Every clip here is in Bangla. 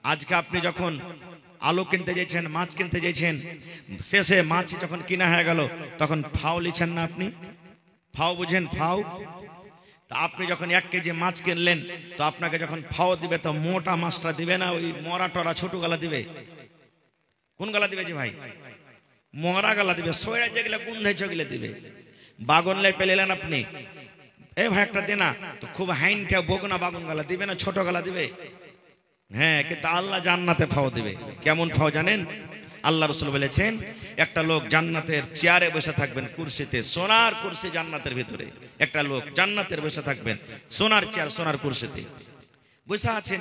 আজকে আপনি যখন আলু কিনতে যাচ্ছেন, মাছ কিনতে যাচ্ছেন, শেষে মাছ যখন কিনা হয়ে গেল তখন ফাও লিছেন না আপনি? ফাও বুঝেন? ফাও। তা আপনি যখন 1 কেজি মাছ কিনলেন তো আপনাকে যখন ফাও দিবে তো মোটা মাছটা দিবে না ওই মরা টরা ছোট গালা দিবে? কোন গালা দিবে যে ভাই? মরা গালা দিবে, সয়রা যেগুলো গুন্ধাই সেগুলো দিবে। বাগন লাই পেলেন আপনি, এ ভাই একটা দে না, তো খুব হাইনটা বগনা বাগন গালা দিবে না ছোট গালা দিবে? হ্যাঁ, কিন্তু আল্লাহ জান্নাতে ফাও দিবে। কেমন ফাও জানেন? আল্লাহ রাসূল বলেছেন একটা লোক জান্নাতের চেয়ারে বসে থাকবেন, কুরসিতে, সোনার কুরসি জান্নাতের ভিতরে একটা লোক জান্নাতের বসে থাকবেন, সোনার চেয়ার সোনার কুরসিতে বসে আছেন।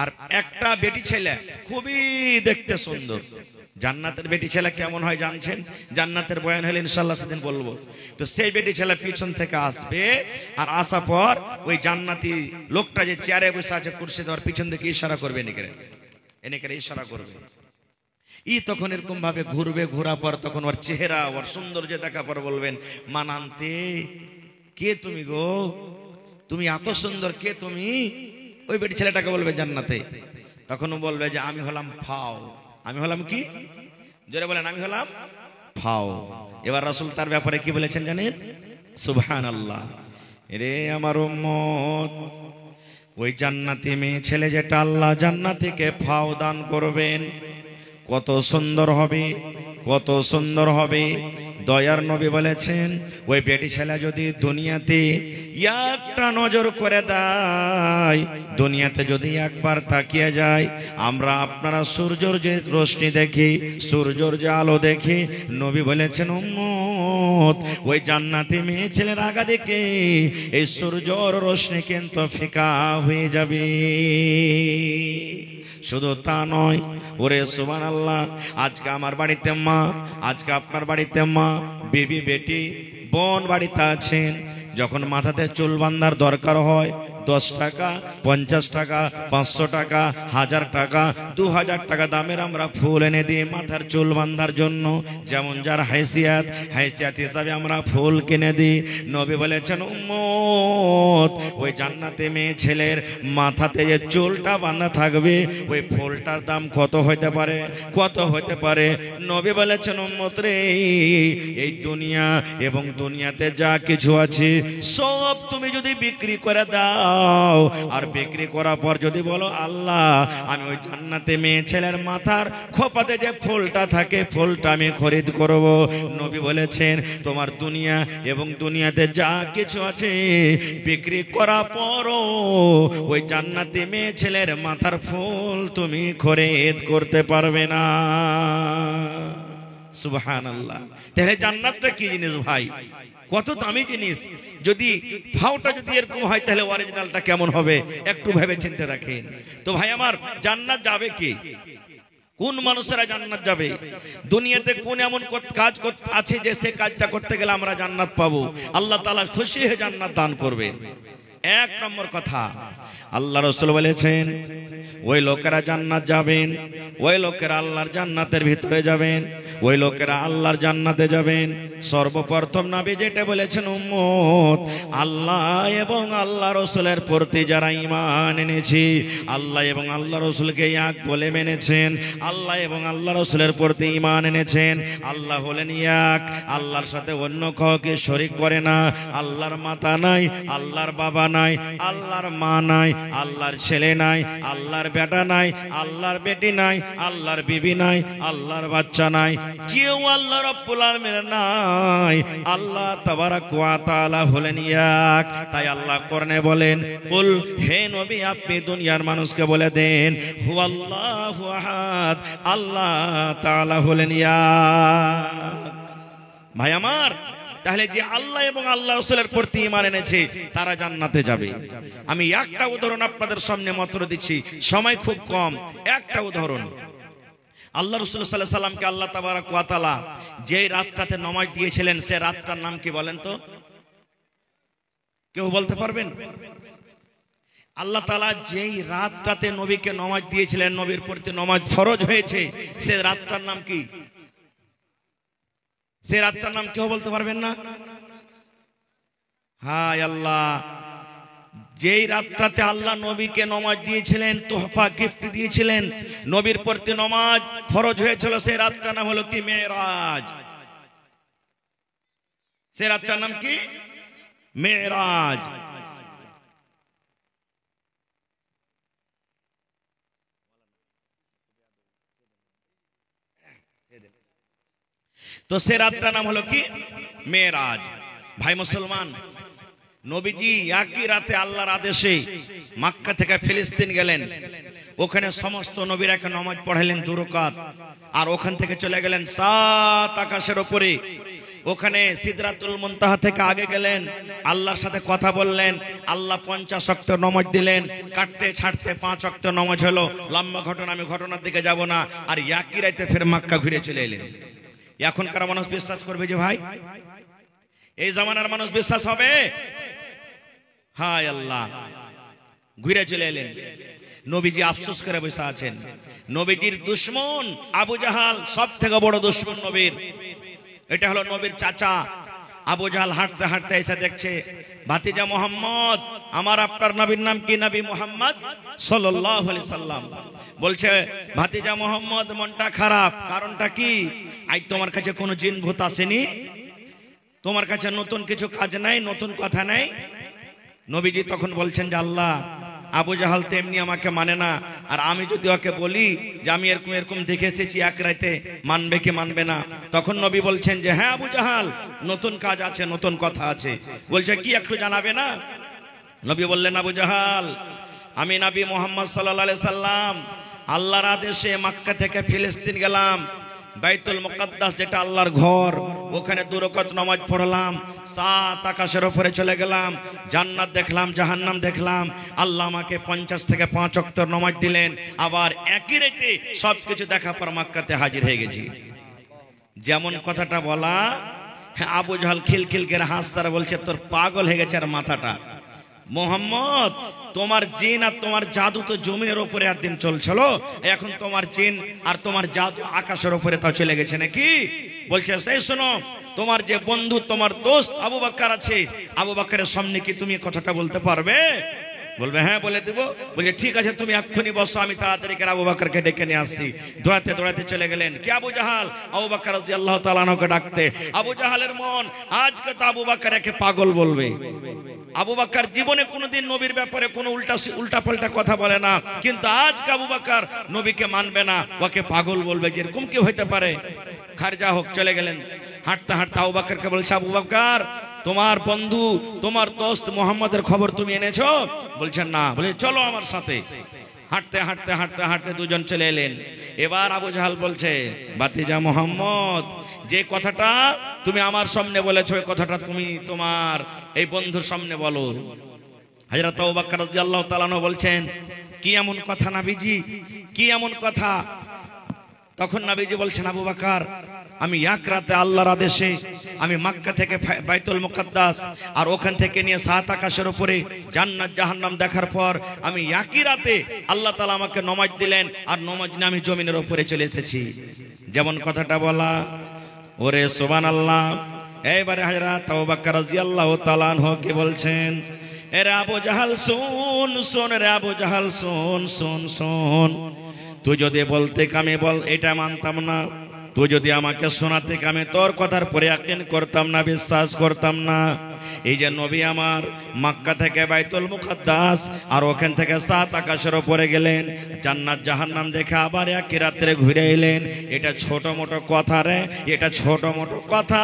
আর একটা বেটি ছেলে খুবই দেখতে সুন্দর। জান্নাতের বেটি ছেলে কেমন হয় জানছেন? জান্নাতের বয়ান হলে ইনশাআল্লাহ সেদিন বলবো। তো সেই বেটি ছেলে পিছন থেকে আসবে, আর আসার পর ওই জান্নাতি লোকটা যে চেয়ারে বসে আছে কুরসিতে ওর পিছন থেকে ইশারা করবে, এনেকে ইশারা করবে। তখন এরকম ভাবে ঘুরবে, ঘোরা পর তখন ওর চেহারা ওর সৌন্দর্য দেখা পর বলবেন, মানান্তে কে তুমি গো, তুমি এত সুন্দর, কে তুমি? ওই বেটি ছেলেটাকে বলবে জান্নাতে। তখন ও বলবে যে আমি হলাম ফাও। আমি হলাম কি? জোরে বলেন, আমি হলাম ফাও। এবার রাসূল তার ব্যাপারে কি বলেছেন জানেন? সুবহানাল্লাহ। রে আমার উম্মত, ওই জান্নাতি মেয়ে ছেলে যেটা আল্লাহ জান্নাতীকে ফাও দান করবেন, কত সুন্দর হবে, কত সুন্দর হবে। দয়ার নবী বলেছেন ওই বেটি ছেলে যদি দুনিয়াতে একটা নজর করে দেয়, দুনিয়াতে যদি একবার তাকিয়ে যায়, আমরা আপনারা সূর্যের যে রশ্মি দেখি, সূর্যের যে আলো দেখি, নবী বলেছেন উম্মত ওই জান্নাতি মেয়ে ছেলের আগা দেখে এই সূর্যের রশ্মি কিন্তু ফিকা হয়ে যাবে। শুধু তা নয়, ওরে সুবহানাল্লাহ, আজকে আমার বাড়িতে মা, আজকে আপনার বাড়িতে মা, বেবি, বেটি, বোন বাড়িতে আছেন, যখন মাথাতে চুল বাঁধার দরকার হয় 10 টাকা, 50 টাকা, 500 টাকা, 1000 টাকা, 2000 টাকা দামের আমরা ফুল এনে দিই মাথার চুল বাঁধার জন্য। যেমন যার হাইসিয়াত হিসাবে আমরা ফুল কিনে দিই। নবী বলেছেন উম্মত ওই জান্নাতে মেয়ে ছেলের মাথাতে যে চুলটা বাঁধা থাকবে ওই ফুলটার দাম কত হইতে পারে? কত হইতে পারে? নবী বলেছেন উম্মত রে, এই দুনিয়া এবং দুনিয়াতে যা কিছু আছে সব তুমি যদি বিক্রি করে দাও, আর বিক্রি করার পর যদি বলো আল্লাহ আমি ওই জান্নাতে মেয়ে ছেলের মাথার খোপাতে যে ফুলটা থাকে ফুলটা আমি খরিদ করব, নবী বলেছেন তোমার দুনিয়া এবং দুনিয়াতে যা কিছু আছে বিক্রি করার পরও ওই জান্নাতে মেয়ে ছেলের মাথার ফুল তুমি খরিদ করতে পারবে না। সুবহানাল্লাহ। তাহলে জান্নাতটা কি জিনিস ভাই? কত দামি জিনিস। যদি ফাওটা যদি এরকম হয় তাহলে অরিজিনালটা কেমন হবে একটু ভেবে চিন্তে দেখেন। তো ভাই আমার, জান্নাত যাবে কি? কোন মানুষেরা জান্নাত যাবে? দুনিয়াতে কোন এমন কাজ আছে যে সে কাজটা করতে গেলে আমরা জান্নাত পাবো, আল্লাহ তাআলা খুশি হয়ে জান্নাত দান করবে। 1 নম্বর কথা, আল্লাহ রাসূল বলেছেন ওই লোকেরা জান্নাত যাবেন, ওই লোকেরা আল্লাহর জান্নাতের ভিতরে যাবেন, ওই লোকেরা আল্লাহর জান্নাতে যাবেন। সর্বপ্রথম নবী যেটা বলেছেন উম্মত আল্লাহ এবং আল্লাহ রাসূলের প্রতি যারা ঈমান এনেছি, আল্লাহ এবং আল্লাহ রাসূলকে এক বলে মেনেছেন, আল্লাহ এবং আল্লাহ রাসূলের প্রতি ঈমান এনেছেন, আল্লাহ হলেন এক, আল্লাহর সাথে অন্য কাউকে শরীক করে না, আল্লাহর মাতা নাই, আল্লাহর বাবা নাই, আল্লাহর মা নাই, আল্লাহর ছেলে নাই, আল্লাহর বেটা নাই, আল্লাহর বেটি নাই, আল্লাহর বিবি নাই, আল্লাহর বাচ্চা নাই, কেউ আল্লাহ রাব্বুল আলামিন নাই, আল্লাহ তাবারাক ওয়া তাআলা হলেন এক। তাই আল্লাহ কোরআনে বলেন কুল, হে নবী আপনি দুনিয়ার মানুষকে বলে দেন হুয়াল্লাহু আহাদ, আল্লাহ তাআলা হলেন এক। ভাই আমার, তাহলে যে আল্লাহ এবং আল্লাহ রাসূলের প্রতি ঈমান এনেছে তারা জান্নাতে যাবে। আমি একটা উদাহরণ আপনাদের সামনে মাত্র দিচ্ছি, সময় খুব কম। একটা উদাহরণ, আল্লাহ রাসূল সাল্লাল্লাহু আলাইহি সাল্লামকে আল্লাহ তাবারাক ওয়া তাআলা যে রাতটাতে নামাজ দিয়েছিলেন সে রাতটার নাম কি বলেন তো? কেউ বলতে পারবেন? আল্লাহ তাআলা যেই রাতটাতে নবীকে নামাজ দিয়েছিলেন, নবীর প্রতি নামাজ ফরজ হয়েছে, সে রাতটার নাম কি? সে রাতটার নাম কেউ বলতে পারবেন না? হায় আল্লাহ, যেই রাতটাতে আল্লাহ নবীকে নামাজ দিয়েছিলেন, তোহফা গিফট দিয়েছিলেন, নবীর প্রতি নামাজ ফরজ হয়েছিল, সেই রাতটার নাম হলো কি? মেরাজ। সেই রাতটার নাম কি? মেরাজ। তো সে রাতটার নাম হলো কি? মেরাজ। ভাই মুসলমান, নবীজি একই রাতে আল্লাহর আদেশে মক্কা থেকে ফিলিস্তিন গেলেন। ওখানে সমস্ত নবীরাকে নামাজ পড়াইলেন 2 রাকাত, আর ওখান থেকে চলে গেলেন 7 আকাশের উপরে। ওখানে সিদরাতুল মুনতাহা থেকে আগে গেলেন, আল্লাহর সাথে কথা বললেন। আল্লাহ 50 ওয়াক্ত নামাজ দিলেন, কাটতে ছাড়তে 5 ওয়াক্ত নামাজ হলো। লম্বা ঘটনা, আমি ঘটনার দিকে যাব না। আর একই রাতে ফের মক্কা ঘুরে চলে এলেন। এখনকার মানুষ বিশ্বাস করবে যে ভাই এই জামানার মানুষ বিশ্বাস হবে? হায় আল্লাহ, ঘুরে চলে এলেন। নবীজি আফসোস করে বসে আছেন। নবীজির দুশমন আবু জাহাল, সব থেকে বড় দুশমন নবীর। এটা হলো নবীর চাচা। আবু জাহাল হাঁটতে হাঁটতে এসে দেখছে, ভাতিজা মোহাম্মদ, আমার আপনার নবীর নাম কি? নবী মোহাম্মদ সাল্লাল্লাহু আলাইহি সাল্লাম। বলছে, ভাতিজা মোহাম্মদ, মনটা খারাপ। কারণটা কি? আজ তোমার কাছে কোনো জিন ভূত আসেনি? তোমার কাছে নতুন কিছু কাজ নাই, নতুন কথা নাই? নবীজি তখন বলছেন যে আল্লাহ, আবু জাহাল তো এমনি আমাকে মানে না, আর আমি যদি ওকে বলি যে আমি এরকম এরকম দেখে এসেছি এক রাতে, মানবে কি মানবে না? তখন নবী বলছেন যে হ্যাঁ আবু জাহাল, নতুন কাজ আছে, নতুন কথা আছে। বলছে কি, একটু জানাবে না? নবী বললেন, আবু জাহাল, আমি নবী মুহাম্মদ সাল্লাল্লাহু আলাইহি সাল্লাম আল্লাহর আদেশে মক্কা থেকে ফিলিস্তিন গেলাম। বাইতুল মুকাদ্দাস, যেটা আল্লাহর ঘর, ওখানে 2 রাকাত নামাজ পড়লাম। 7 আকাশের উপরে চলে গেলাম, জান্নাত দেখলাম, জাহান্নাম দেখলাম। আল্লাহ আমাকে 50 থেকে 5 ওয়াক্ত নামাজ দিলেন। আবার একই রাতে সবকিছু দেখার পর মক্কাতে হাজির হয়ে গেছি। যেমন কথাটা বলা, আবু জাহাল খিলখিল করে হাসছে, বলছে তোর পাগল হয়ে গেছে আর মাথাটা। মোহাম্মদ, তোমার জিন আর তোমার জাদু তো জমিনের উপরে একদিন চলছিল, এখন তোমার জিন আর তোমার জাদু আকাশের উপরে তাও চলে গেছে নাকি? বলছে, সেই শোনো, তোমার যে বন্ধু, তোমার দোস্ত আবু বকর আছে, আবু বকরের সামনে কি তুমি কথাটা বলতে পারবে? বলবে হ্যাঁ বলে দেবো। বলছে ঠিক আছে, তুমি এক্ষুনি বসো, আমি তাড়াতাড়ি করে আবু বকরকে ডেকে নিয়ে আসছি। দৌড়াতে দৌড়াতে চলে গেলেন। কি আবু জাহাল? আবু বকর রাদিয়াল্লাহু তাআলা আনহুকে ডাকতে। আবু জাহালের মন, আজকে তো আবু বকর একে পাগল বলবে। আবু বকর জীবনে কোনোদিন নবীর ব্যাপারে কোনো উল্টা পাল্টা কথা বলে না, কিন্তু আজকে আবু বকর নবীকে মানবে না, ওকে পাগল বলবে। যেরকম কি হইতে পারে? খারজা হোক, চলে গেলেন। হাঁটতে হাঁটতে আবু বকরকে বলছে, আবু বকর, তোমার বন্ধু, তোমার দোস্ত মোহাম্মদের খবর তুমি এনেছো? বলছেন না। বলে চলো আমার সাথে। হাঁটতে হাঁটতে হাঁটতে হাঁটতে দুজন চলে এলেন। এবার আবু জাহাল বলছে, ভাতিজা মোহাম্মদ, যে কথাটা তুমি আমার সামনে বলেছো, ওই কথাটা তুমি তোমার এই বন্ধুর সামনে বলো। হযরত আবু বকর রাদিয়াল্লাহু তাআলা আনহু বলছেন, কি এমন কথা নবীজি, কি এমন কথা? তখন নবীজি বলছেন, আবু বকর, আমি এক রাতে আল্লাহর আদেশে আমি মক্কা থেকে বাইতুল মুকাদ্দাস আর ওখান থেকে নিয়ে 7 আকাশের উপরে জান্নাত জাহান্নাম দেখার পর আমি একই রাতে আল্লাহ তাআলা আমাকে নামাজ দিলেন, আর নামাজ নিয়ে আমি জমিনের উপরে চলে এসেছি। যেমন কথাটা বলা। ওরে সুবহানাল্লাহ। এইবারে হযরত আবু বকর রাদিয়াল্লাহু তাআলা আনহু কে বলছেন, এরে আবু জাহাল শুন, শোন রে আবু জাহাল, শোন শোন শোন, তুই যদি বলতে কামে বল এটা মানতাম না, তুই যদি আমাকে শোনাতে কামে তোর কথার পরে ইয়াকিন করতাম না, বিশ্বাস করতাম না। এই যে নবী আমার মক্কা থেকে বাইতুল মুকাদ্দাস আর ওখান থেকে 7 আকাশের উপরে গেলেন, জান্নাত জাহান্নাম দেখে আবার একই রাত্রে ঘুরে এলেন, এটা ছোট মোটো কথা রে, এটা ছোট মোটো কথা।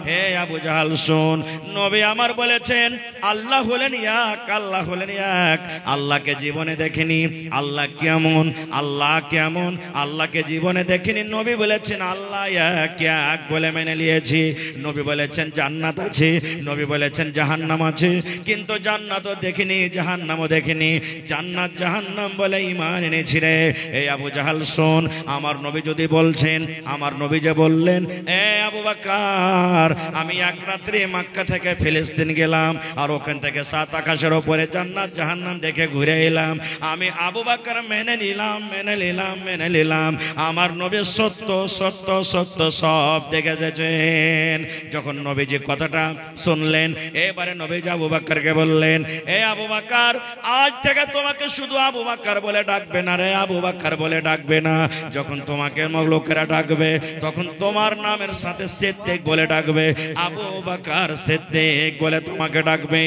হে আবু জাহাল শোন, নবী আমার বলেছেন আল্লাহ হলেন এক, আল্লাহ হলেন এক। আল্লাহকে জীবনে দেখিনি, আল্লাহ কেমন, আল্লাহ কেমন, আল্লাহকে জীবনে দেখিনি। নবী বলেছেন আল্লাহ এক, এক বলে মেনে নিয়েছি। নবী বলেছেন জান্নাত আছে, নবী বলেছেন জাহান্নাম আছে, কিন্তু জান্নাতও দেখিনি, জাহান্নামও দেখিনি। জান্নাত জাহান্নাম বলে ঈমান এনেছি রে। এই আবু জাহাল শোন, আমার নবী যদি বলছেন, আমার নবী যে বললেন, এ আবু বকর, আমি এক রাত্রে মক্কা থেকে ফিলিস্তিন গেলাম আর ওখান থেকে 7 আকাশের উপরে জান্নাত জাহান্নাম দেখে ঘুরে এলাম। আমি আবু বকর মেনে নিলাম, মেনে নিলাম, মেনে নিলাম। আমার নবী সত্য সত্য সত্য সব দেখে এসেছেন। যখন নবীজি কথাটা শুনলেন। এবারে নবীজি আবু বকরকে বললেন, এ আবু বকর, আজ থেকে তোমাকে শুধু আবু বকর বলে ডাকবে না রে, আবু বকর বলে ডাকবে না। যখন তোমাকে লোকেরা ডাকবে তখন তোমার নামের সাথে সিদ্দিক বলে ডাকবে, আবু বকর সিদ্দিক বলে তোমাকে ডাকবে।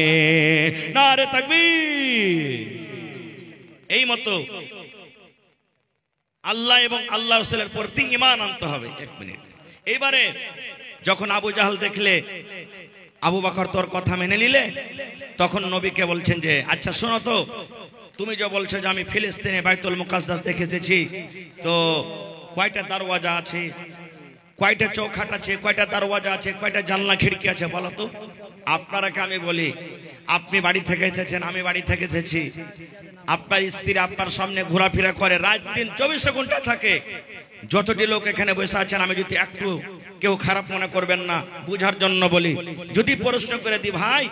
নারে তাকবীর। এই মতো আল্লাহ এবং আল্লাহ রাসূলের প্রতি ঈমান আনতে হবে। এক মিনিট। এবারে যখন আবু জাহাল দেখলে আবু বকর তোর কথা মেনে নিলে, তখন নবীকে বলছেন যে আচ্ছা শোনো তো, তুমি যে বলছো যে আমি ফিলিস্তিনে বাইতুল মুকাদ্দাস দেখে এসেছি, তো কয়টা দরওয়াজা আছে, কয়টা চৌখাট আছে, কয়টা দরওয়াজা আছে, কয়টা জানলা খিড়কি আছে বলো তো। আপনারাকে আমি বলি, আপনি বাড়ি থেকে এসেছেন, আমি বাড়ি থেকে এসেছি, আপনার স্ত্রী আপনার সামনে ঘোরাফেরা করে, রাত দিন 24 ঘন্টা থাকে। যতটি লোক এখানে বসে আছেন, আমি যদি একটু কেউ খারাপ মনে করবেন না, বুঝার জন্য বলি, যদি প্রশ্ন করে দি ভাই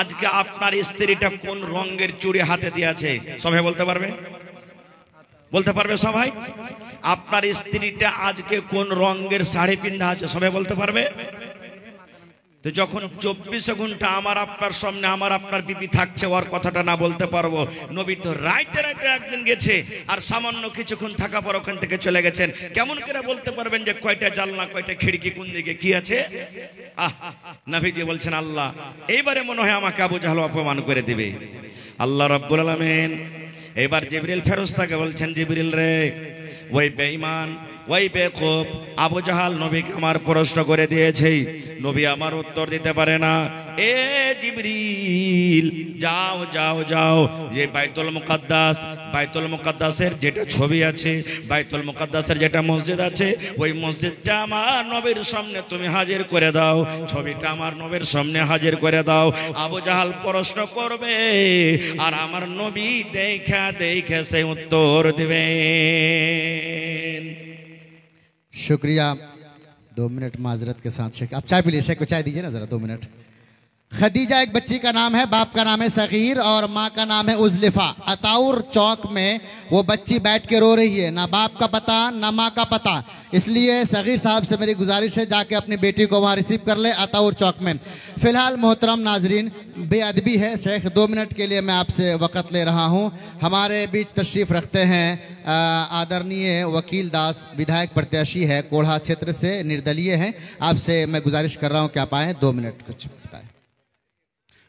আজকে আপনার স্ত্রীটা কোন রঙের চুড়ি হাতে দিয়েছে, সবাই বলতে পারবে? বলতে পারবে সবাই? আপনার স্ত্রীটা আজকে কোন রঙের শাড়ি পিন্ধা আছে, সবাই বলতে পারবে? তো যখন 24 ঘন্টা আমার আপনার সামনে আমার আপনার বিবি থাকছে, ওর কথাটা না বলতে পারবো? নবী তো রাইতে রাইতে একদিন গেছে, আর সামান্য কিছুক্ষণ থাকা পর ওখান থেকে চলে গেছেন, কেমন করে বলতে পারবেন যে কয়টা জানলা, কয়টা খিড়কি, কোন দিকে কি আছে? নবীজি বলছেন আল্লাহ এইবারে মনে হয় আমাকে আবু জাহল অপমান করে দিবে। আল্লাহ রাব্বুল আলামিন এবার জিবরিল ফেরেশতাকে বলছেন, জিবরিল রে, ওই বেঈমান, ওই বেকুব আবু জাহাল নবীকে আমার প্রশ্ন করে দিয়েছে, নবী আমার উত্তর দিতে পারে না। এ জিবরিল, যাও যাও যাও, যে বাইতুল মুকাদ্দাসের যেটা ছবি আছে, বাইতুল মুকাদ্দাসের যেটা মসজিদ আছে, ওই মসজিদটা আমার নবীর সামনে তুমি হাজির করে দাও, ছবিটা আমার নবীর সামনে হাজির করে দাও। আবু জাহাল প্রশ্ন করবে আর আমার নবী দেখে সে উত্তর দিবেন। शुक्रिया। 2 मिनट माजरत के साथ शेख, आप चाय पी लीजिए, शेख को चाय दीजिए ना ज़रा 2 मिनट। खदीजा एक बच्ची का नाम है, बाप का नाम है सगीर और माँ का नाम है उज़लिफा। अताउर चौक में वो बच्ची बैठ के रो रही है, ना बाप का पता ना माँ का पता, इसलिए सगीर साहब से मेरी गुजारिश है जाके अपनी बेटी को वहाँ रिसीव कर ले अताउर चौक में। फ़िलहाल मोहतरम नाजरीन, बेअदबी है शेख, 2 मिनट के लिए मैं आपसे वक़्त ले रहा हूँ। हमारे बीच तशरीफ़ रखते हैं आदरणीय वकील दास, विधायक प्रत्याशी है कोढ़ा क्षेत्र से, निर्दलीय हैं। आपसे मैं गुजारिश कर रहा हूँ कि आप आएँ, 2 मिनट कुछ बताएं।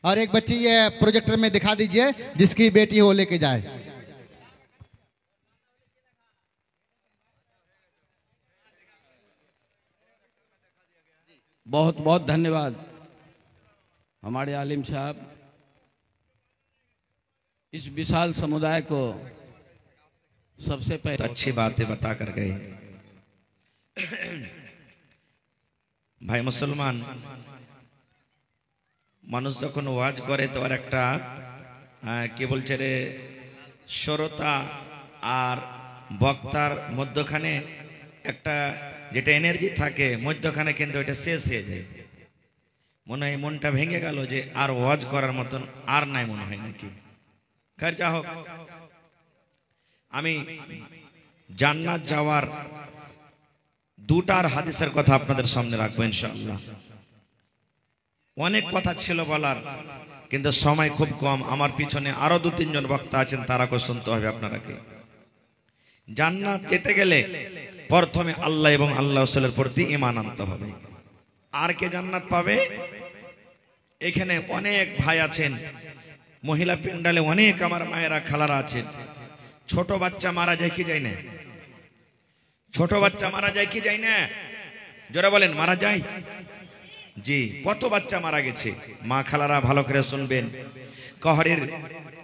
और एक बच्ची ये प्रोजेक्टर में दिखा दीजिए जिसकी बेटी हो लेके जाए। बहुत बहुत धन्यवाद हमारे आलिम साहब, इस विशाल समुदाय को सबसे पहले अच्छी बातें बता कर गए। भाई मुसलमान, মানুষ যখন ওয়াজ করে তো আর একটা কি বলছে রে, শ্রোতা আর বক্তার মধ্যখানে একটা যেটা এনার্জি থাকে, মধ্যখানে কিন্তু এটা শেষ হয়ে যায়। মনে হয় মনটা ভেঙে গেল যে আর ওয়াজ করার মতন আর নাই মনে হয় নাকি। খৈর যা হোক, আমি জান্নাত যাওয়ার 2টার হাদিসের কথা আপনাদের সামনে রাখবো ইনশাআল্লাহ। অনেক কথা ছিল বলার, কিন্তু সময় খুব কম। আমার পিছনে আরো 2-3 জন বক্তা আছেন, তারাকে শুনতে হবে আপনারাকে। জান্নাত যেতে গেলে প্রথমে আল্লাহ এবং আল্লাহ রাসূলের প্রতি ঈমান আনতে হবে। আর কে জান্নাত পাবে? এখানে অনেক ভাই আছেন, মহিলা প্যান্ডালে অনেক আমার মায়েরা খালারা আছেন। ছোট বাচ্চা মারা যায় কি যায় না? ছোট বাচ্চা মারা যায় কি যায় না? জোরে বলেন, মারা যায়? জি, কত বাচ্চা মারা গেছে। মা খালারা ভালো করে শুনবেন, কহরের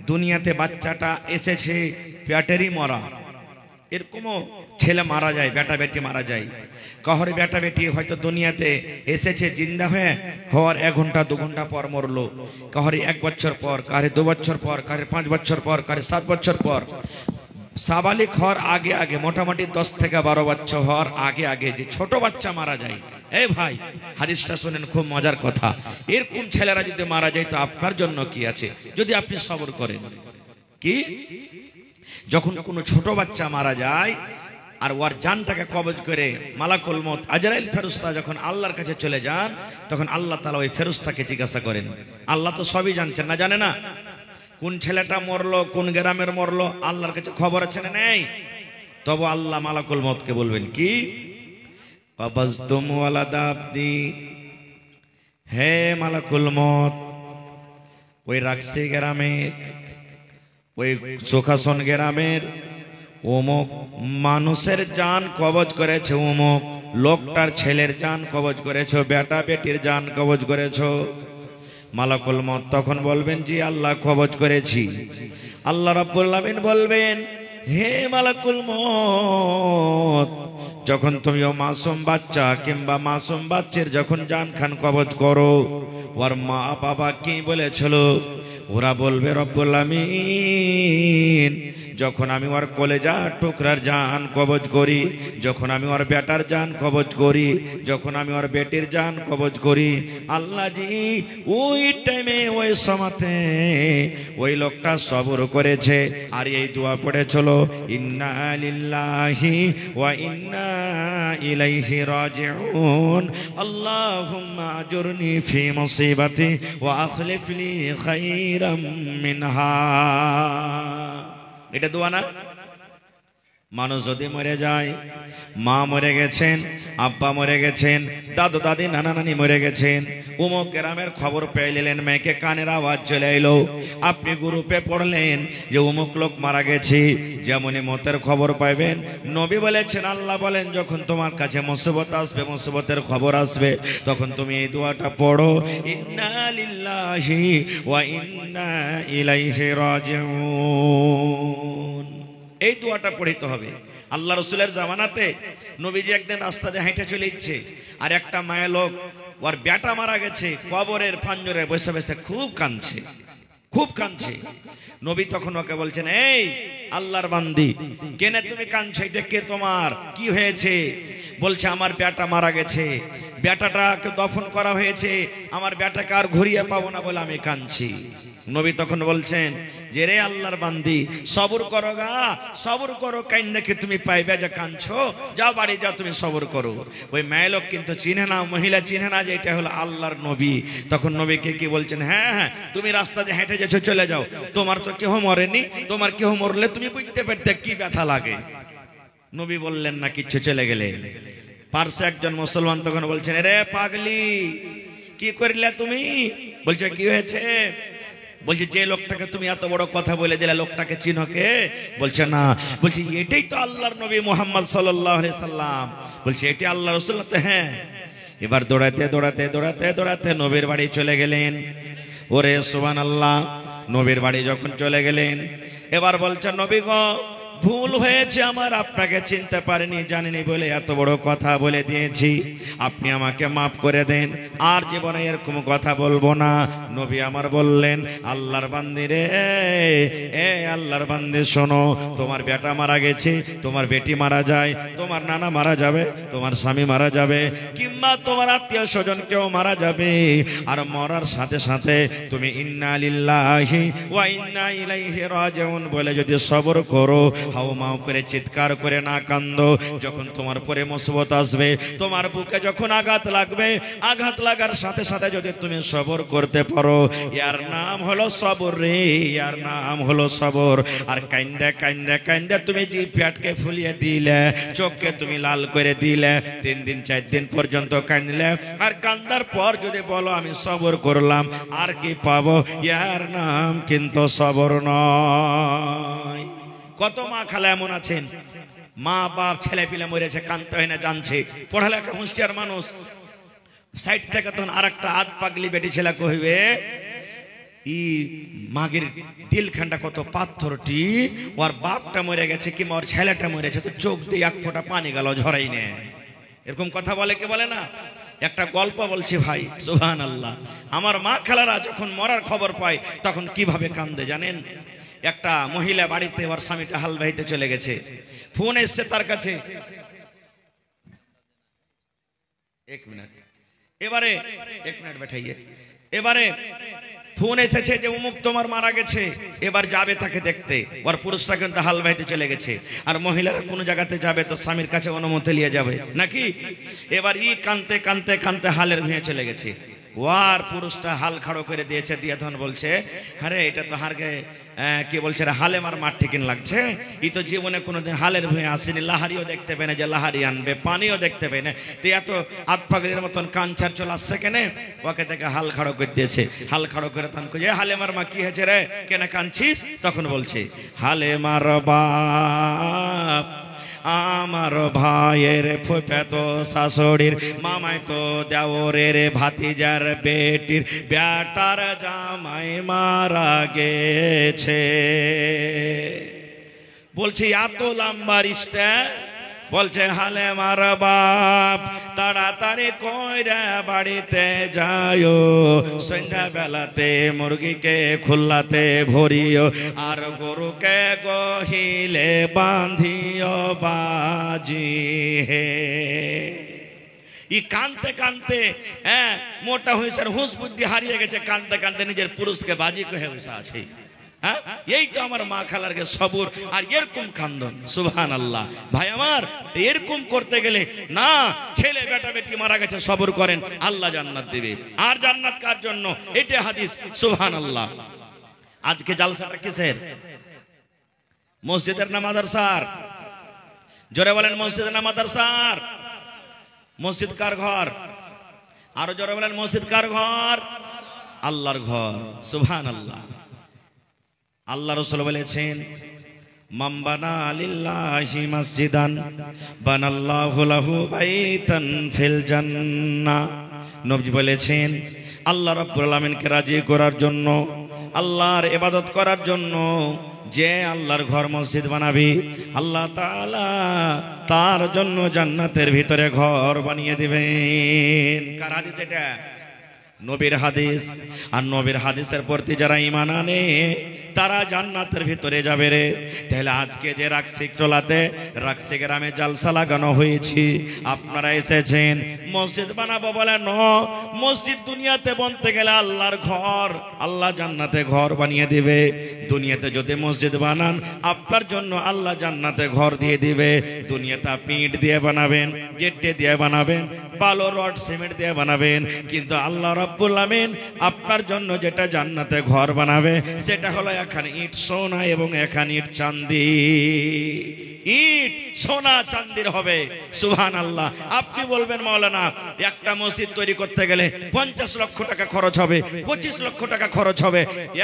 দুনিয়াতে বাচ্চাটা এসেছে পেটেরই মরা, এরকমও ছেলে মারা যায়, বেটা বেটি মারা যায়। কহরে বেটা বেটি হয়তো দুনিয়াতে এসেছে জিন্দা হয়ে হওয়ার 1 ঘন্টা 2 ঘন্টা পর মরলো। কহরে 1 বছর পর, কারে 2 বছর পর, কারে 5 বছর পর, কারে 7 বছর পর। সাবালিক হওয়ার আগে আগে, মোটামুটি 10 থেকে 12 বছর হওয়ার আগে আগে যে ছোট বাচ্চা মারা যায়, এই ভাই হাদিসটা শুনেন, খুব মজার কথা। এরকম ছেলেরা যদি মারা যায় তো আপনার জন্য কি আছে যদি আপনি সবর করেন। কি, যখন কোনো ছোট বাচ্চা মারা যায় আর ওর জানটাকে কবজ করে মালাকুল মউত আজরাইল ফেরেশতা যখন আল্লাহর কাছে চলে যান, তখন আল্লাহ তাআলা ওই ফেরেশতাকে জিজ্ঞাসা করেন। আল্লাহ তো সবই জানছেন, না জানে না? কোন ছেলেটা মরলো, কোন গ্রামের মরলো, আল্লাহর কাছে খবর আছে না নেই? তবে আল্লাহ মালাকুল মউতকে বলবেন কি, কবজতুম ওয়ালাদা আবদি, হে মালাকুল মউত, ওই রাকসি গ্রামের, ওই সুখাসন গ্রামের অমুক মানুষের জান কবজ করেছে, অমুক লোকটার ছেলের জান কবজ করেছো, বেটা বেটির জান কবজ করেছো। মালাকুল মউত তখন বলবেন, জি আল্লাহ কবজ করেছি। আল্লাহ রাব্বুল আলামিন বলবেন, হে মালাকুল মউত, যখন তুমি ও মাসুম বাচ্চা কিংবা মাসুম বাচ্চার যখন জান খান কবজ করো, ওর মা বাবা কি বলেছিল? ওরা বলবে, রব্বুল আলামিন, যখন আমি ওর কলেজা টুকরার জান কবজ করি, যখন আমি ওর বেটার জান কবজ করি, যখন আমি ওর বেটির জান কবজ করি, আল্লাহ জি ওই টাইমে ওই সময়তে ওই লোকটা সবর করেছে আর এই দোয়া পড়েছিল, ইন্না লিল্লাহি ওয়া ইন্না ইলাইহি রাজিউন, আল্লাহুম্মা আজুরনি ফি মুসিবাতি ওয়া আখলিফ লি খাইরাম মিনহা। এটা দোয়া না? মানুষ যদি মরে যায়, মা মরে গেছেন, আব্বা মরে গেছেন, দাদু দাদি নানা নানি মরে গেছেন, অমুক গ্রামের খবর পেয়ে নিলেন, মেয়েকে কানের আওয়াজ চলে এলো, আপনি গ্রুপে পড়লেন যে অমুক লোক মারা গেছে, যেমনই মতের খবর পাইবেন, নবী বলেছেন, আল্লাহ বলেন, যখন তোমার কাছে মুসিবত আসবে, মুসিবতের খবর আসবে, তখন তুমি এই দোয়াটা পড়ো, ইন্না লিল্লাহি ওয়া ইন্না ইলাইহি রাজিউন। এই দোয়াটা পড়িতে হবে। আল্লাহ রসুলের জামানাতে নবীজি একদিন রাস্তা দিয়ে হেঁটে চলে ইচ্ছে, আর একটা মায়ের লোক, ওর বেটা মারা গেছে, কবরের পাঞ্জরে বসে বসে খুব কাঁদছে, খুব কাঁদছে। নবী তখন ওকে বলছেন, এই আল্লাহর বান্দি, কেনে তুমি কাঁদছো? এটা কে, তোমার কি হয়েছে? বলছে, আমার বেটা মারা গেছে, বেটাটাকে দফন করা হয়েছে, আমার বেটাকে আর ঘুরিয়ে পাবো না বলে আমি কাঁদছি। নবী তখন বলছেন যে, রে আল্লাহর বান্দি, সবর করো গা, সবর করো, কাইন্নাকে তুমি পাইবে, যে কাঁদছো, যাও বাড়ি যাও, তুমি সবর করো। ওই মেয়ে লোক কিন্তু চিনে না, মহিলা চিনে না যে এটা হলো আল্লাহর নবী। তখন নবীকে কি বলছেন, হ্যাঁ হ্যাঁ, তুমি রাস্তা দিয়ে হেঁটে যাচ্ছ, চলে যাও, তোমার তো কেউ মরেনি, তোমার কেউ মরলে তুমি বুঝতে পারতে কি ব্যথা লাগে। নবী বললেন না কিচ্ছু, চলে গেলেন। পার্শ্বে একজন মুসলমান তখন বলছেন, রে পাগলি, কি করলে তুমি? বলছে, কি হয়েছে? বলছে, যে লোকটাকে তুমি এত বড় কথা বলে দিলে, লোকটাকে চিনো কে? বলছে, না। বলছে, এটাই তো আল্লাহর নবী মুহাম্মদ সাল্লাল্লাহু আলাইহি সাল্লাম। বলছে, এটি আল্লাহ রাসূল? হ্যাঁ। এবার দৌড়াতে দৌড়াতে দৌড়াতে দৌড়াতে নবীর বাড়ি চলে গেলেন। ওরে সুবহানাল্লাহ, নবীর বাড়ি যখন চলে গেলেন, এবার বলছে, নবী গো, ভুল হয়েছে আমার, আপনাকে চিনতে পারিনি, জানিনি বলে এত বড় কথা বলে দিয়েছি, আপনি আমাকে মাফ করে দেন, আর জীবনে এরকম কথা বলবো না। নবী আমার বললেন, আল্লাহর বান্দি রে, এ আল্লাহর বান্দি শোনো, তোমার বেটা মারা গেছে, তোমার বেটি মারা যায়, তোমার নানা মারা যাবে, তোমার স্বামী মারা যাবে, কিংবা তোমার আত্মীয় স্বজন কেউ মারা যাবে, আর মরার সাথে সাথে তুমি ইন্না লিল্লাহি ওয়া ইন্না ইলাইহি রাজিউন বলে যদি সবর করো, হাও মাও করে চিৎকার করে না কান্দো, যখন তোমার পরে মুসিবত আসবে, তোমার বুকে যখন আঘাত লাগবে, আঘাত লাগার সাথে সাথে যদি তুমি সবর করতে পারো, এর নাম হলো সবর রে, এর নাম হলো সবর। আর কান্দে কান্দে কান্দে তুমি জিভ পেটকে ফুলিয়ে দিলে, চোখকে তুমি লাল করে দিলে, 3 দিন 4 দিন পর্যন্ত কাঁদলে, আর কান্দার পর যদি বলো আমি সবর করলাম, আর কি পাবো? এর নাম কিন্তু সবর নয়। কত মা খালা এমন আছেন, মা বাপ ছেলে পিলে মরেছে, কানতে হয় না, জানছে, পড়ালেখা হুঁশিয়ার মানুষ, সাইড থেকে তখন আর একটা হাত পাগলি বেটি ছেলে কহিবে, ই মাগের দিলখানটা কত পাথরটি, ওর বাপটা মরে গেছে কিংবা ওর ছেলেটা মরেছে, তো চোখ দিয়ে এক ফোঁটা পানি গেল, ঝরাই নে, এরকম কথা বলে কি বলে না? একটা গল্প বলছি ভাই, সুবহানাল্লাহ। আমার মা খালারা যখন মরার খবর পায় তখন কিভাবে কান্দে জানেন? একটা মহিলা বাড়িতে ওর স্বামীটা হাল বাইতে চলে গেছে, ফোন এসছে তার কাছে, 1 মিনিট, এবারে 1 মিনিট बैठाइए, এবারে ফোন এসেছে যে অমুক তোমার মারা গেছে, এবার যাবে তাকে দেখতে। ওর পুরুষটা কিন্তু হাল বাইতে চলে গেছে, আর মহিলারা কোনো জায়গাতে যাবে তো স্বামীর কাছে অনুমতি নিয়ে যাবে নাকি। এবার ই কানতে কানতে কানতে হালের ভুঁয়ে চলে গেছে। ওয়ার পুরুষটা হাল খাড়ো করে দিয়েছে, দিয়ে তখন বলছে, আরে এটা তো হারকে কি বলছে হালে মার মাঠ ঠিকিন লাগছে। ই তো জীবনে কোনোদিন হালের ভুঁয়ে আসেনি, লাহারিও দেখতে পেনে যে লাহারি আনবে, পানিও দেখতে পেনে, তো এত আতপাগড়ির মতন কাঞ্চার চলে আসছে কেনে। ওকে দেখে হাল খাড়ো করে দিয়েছে। হাল খাড়ো করে তখন যে হালে মার মা কি হয়েছে রে, কেন কাঁদছিস? তখন বলছে, হালে মার বাপ আমার ভাইয়ের ফুফাতো শাশুড়ির মামাই তো দেওরের ভাতিজার বেটির বেটার জামাই মারা গেছে। বলছি এত লম্বা রিশতা। বলছে হালে মার বাপ তাড়াতাড়ি কইরা বাড়িতে যায়ও, সন্ধ্যা বেলাতে মুরগিকে খুল্লাতে ভরিও, আর গরুকে গহিলে বাঁধিও বাজি হে। ই কানতে কানতে মোটা হয়েছে, হুঁশ বুদ্ধি হারিয়ে গেছে, কানতে কানতে নিজের পুরুষকে বাজি কহে বসে আছে। এই তো আমার মা খালারকে সবর আর এরকম খান্দন। সুবহানাল্লাহ। ভাই আমার, এরকম করতে গেলে না, ছেলে বেটা বেটি মারা গেছে সবর করেন, আল্লাহ জান্নাত দিবে। আর জান্নাত কার জন্য? এটা হাদিস। সুবহানাল্লাহ। আজকে জালসাটা কিসের? মসজিদের না মাদ্রাসার? জোরে বলেন, মসজিদের না মাদ্রাসার? মসজিদ কার ঘর? আরো জোরে বলেন, মসজিদ কার ঘর? আল্লাহর ঘর। সুবহানাল্লাহ। আল্লাহ রাসূল বলেছেন, মান বানা লিল্লাহি মসজিদান বানাল্লাহু লাহু বাইতান ফিল জান্নাহ। নবী বলেছেন, আল্লাহ রাব্বুল আলামিনকে রাজি করার জন্য, আল্লাহর ইবাদত করার জন্য যে আল্লাহর ঘর মসজিদ বানাবে, আল্লাহ তাআলা তার জন্য জান্নাতের ভিতরে ঘর বানিয়ে দিবেন। কার হাদিস এটা? নবীর হাদিস। আর নবীর হাদিসের প্রতি যারা ঈমান আনে তারা জান্নাতের ভিতরে যাবে রে। তাহলে আজকে যে রাকসি টোলাতে রাকসি গ্রামে জালসা লাগানো হয়েছে, আপনারা এসেছেন মসজিদ বানাবো বলে ন। মসজিদ দুনিয়াতে বনতে গেলে আল্লাহর ঘর, আল্লাহ জান্নাতে ঘর বানিয়ে দিবে। দুনিয়াতে যদি মসজিদ বানান, আপনার জন্য আল্লাহ জান্নাতে ঘর দিয়ে দিবে। দুনিয়াতে আপনি ইট দিয়ে বানাবেন, গেটে দিয়ে বানাবেন, বালো রড সিমেন্ট দিয়ে বানাবেন, কিন্তু আল্লাহ রাব্বুল আমিন আপনার জন্য যেটা জান্নাতে ঘর বানাবে সেটা হলো এখানে ইট সোনা এবং এখানে ইট চাঁদি। ইট সোনা চাঁদির হবে। সুবহানাল্লাহ। আপনি বলবেন মাওলানা একটা মসজিদ তৈরি করতে গেলে 50 লক্ষ টাকা খরচ হবে, 25 লক্ষ টাকা খরচ হবে,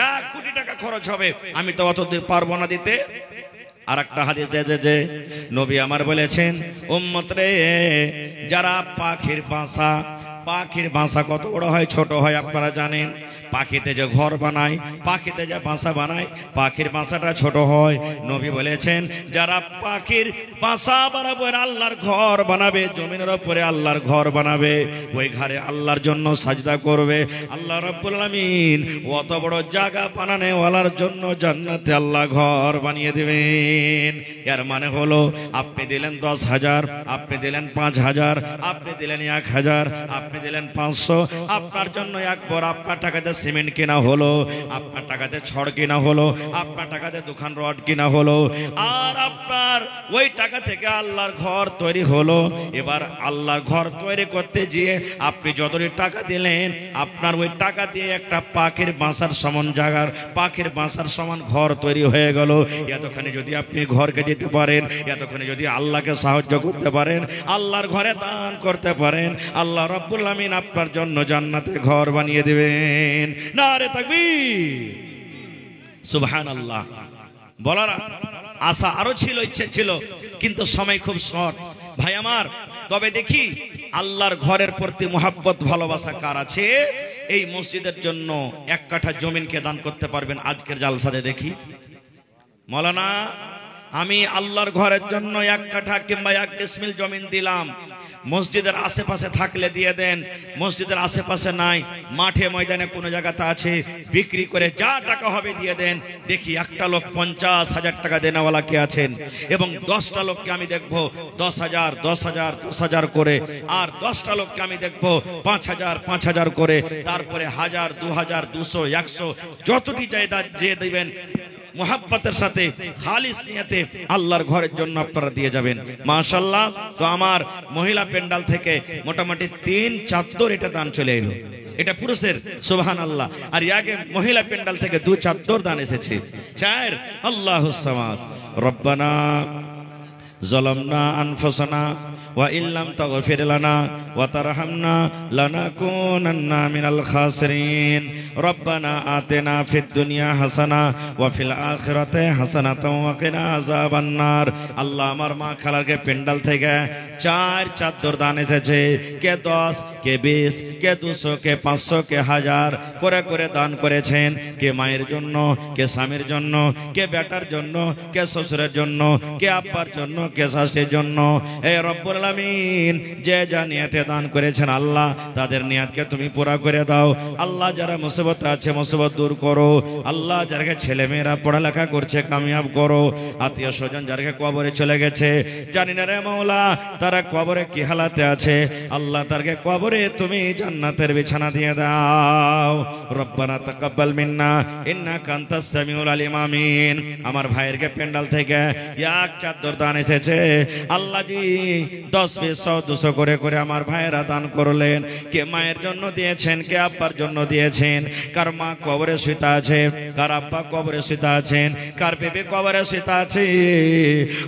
1 কোটি টাকা খরচ হবে, আমি তো অতদূর পারবো না দিতে। আর একটা হাদিস যে নবী আমার বলেছেন, উম্মত রে, যারা পাখির বাসা কত বড় হয় ছোট হয় আপনারা জানেন। পাখিতে যে ঘর বানায়, পাখিতে যে বাসা বানায়, পাখির বাসাটা ছোট হয়। নবী বলেছেন, যারা পাখির বাসা বরাবর আল্লাহর ঘর বানাবে, জমিনের উপরে আল্লাহর ঘর বানাবে, ওই ঘরে আল্লাহর জন্য সাজদা করবে, আল্লাহ রাব্বুল আমিন অত বড় জায়গা বানানে ওয়ালার জন্য জান্নাতে আল্লাহ ঘর বানিয়ে দিবেন। এর মানে হলো আপনি দিলেন 10,000, আপনি দিলেন 5,000, আপনি দিলেন 1,000, আপনি দিলেন 500, আপনার জন্য একবার আপনার টাকাতে সিমেন্ট কিনা হলো, আপনার টাকাতে ছড় কিনা হলো, আপনার টাকাতে দোকান রড কিনা হলো, আর আপনার ওই টাকা থেকে আল্লাহর ঘর তৈরি হলো। এবার আল্লাহর ঘর তৈরি করতে গিয়ে আপনি যতটি টাকা দিলেন, আপনার ওই টাকা দিয়ে একটা পাখির বাসার সমান জায়গার, পাখির বাসার সমান ঘর তৈরি হয়ে গেল। এতখানি যদি আপনি ঘরকে দিতে পারেন, এতখানি যদি আল্লাহকে সাহায্য করতে পারেন, আল্লাহর ঘরে দান করতে পারেন, আল্লাহ রাব্বুল আমিন আপনার জন্য জান্নাতে ঘর বানিয়ে দিবেন। নারে তাকবীর। সুবহানাল্লাহ। বলার আশা আরো ছিল, ইচ্ছে ছিল, কিন্তু সময় খুব শর্ট। ভাই আমার, তবে দেখি আল্লাহর ঘরের প্রতি মোহাব্বত ভালোবাসা কার আছে। এই মসজিদের জন্য 1 কাঠা জমিনকে দান করতে পারবেন আজকের জালসাতে দেখি। মাওলানা আমি আল্লাহর ঘরের জন্য 1 কাঠা কিংবা 1 ডিসমিল জমিন দিলাম, মসজিদের আশেপাশে থাকলে দিয়ে দেন, মসজিদের আশেপাশে নাই, মাঠে ময়দানে কোনো জায়গাতে আছে, বিক্রি করে যা টাকা হবে দিয়ে দেন। দেখি একটা লোক 50,000 টাকা দেনেওয়ালা কে আছেন, এবং 10টা লোককে আমি দেখবো 10,000 10,000 10,000 করে, আর 10টা লোককে আমি দেখবো 5,000 5,000 করে, তারপরে 1000 2000 200 100 যতটি চাহিদা যে দিবেন মোহাব্বতের সাথে খালিস নিয়তে আল্লাহর ঘরের জন্য আপনারা দিয়ে যাবেন। মাশাআল্লাহ। তো আমার মহিলা পেন্ডাল থেকে মোটামুটি 3 চাদর এটা দান চলে এলো, এটা পুরুষের, সুবহানাল্লাহ। আর আগে মহিলা পেন্ডাল থেকে 2 চাদর দান এসেছে। 4 আল্লাহুস সামাদ। রব্বানা ظلمنا أنفسنا وإن لم تغفر لنا وترحمنا لنكونن من الخاسرين ربنا آتنا في الدنيا حسنة وفي الآخرة حسنة وقنا عذاب النار। আল্লাহ আমার মা খালাকে পেন্ডাল থেকে 4 চাদর দান এসেছে, কে 10 কে 20 কে 200 কে 500 কে 1000 করে করে দান করেছেন, কে মায়ের জন্য, কে স্বামীর জন্য, কে বেটার জন্য, কে শ্বশুরের জন্য, কে আব্বার জন্য, কে শাশুড়ির জন্য। হে রব্বুল আলামিন, যে যা নিয়তে দান করেছেন আল্লাহ তাদের নিয়তকে তুমি পুরা করে দাও। আল্লাহ যারা মুসিবতে আছে মুসিবত দূর করো। আল্লাহ যারা ছেলে মেয়েরা পড়ালেখা করছে কামিয়াব করো। আত্মীয় স্বজন যারা কবরে চলে গেছে জানি না রে মাওলা তারা কবরে কি হালাতে আছে, আল্লাহ তারকে কবরে তুমি জান্নাতের বিছানা দিয়ে দাও। রব্বানা তাকাব্বাল মিন্না ইন্নাকা আনতাস সামিউল আলিম। আমিন। আমার ভাইয়েরকে পেন্ডাল থেকে 1 চাদর দান এসেছে, আল্লাহ জি 10 20 100 200 করে করে আমার ভাইয়েরা দান করলেন। কে মায়ের জন্য দিয়েছেন, কে আব্বার জন্য দিয়েছেন, কার মা কবরে শুতে আছে, কার আব্বা কবরে শুতে আছেন, কার বেবি কবরে শুতে আছে।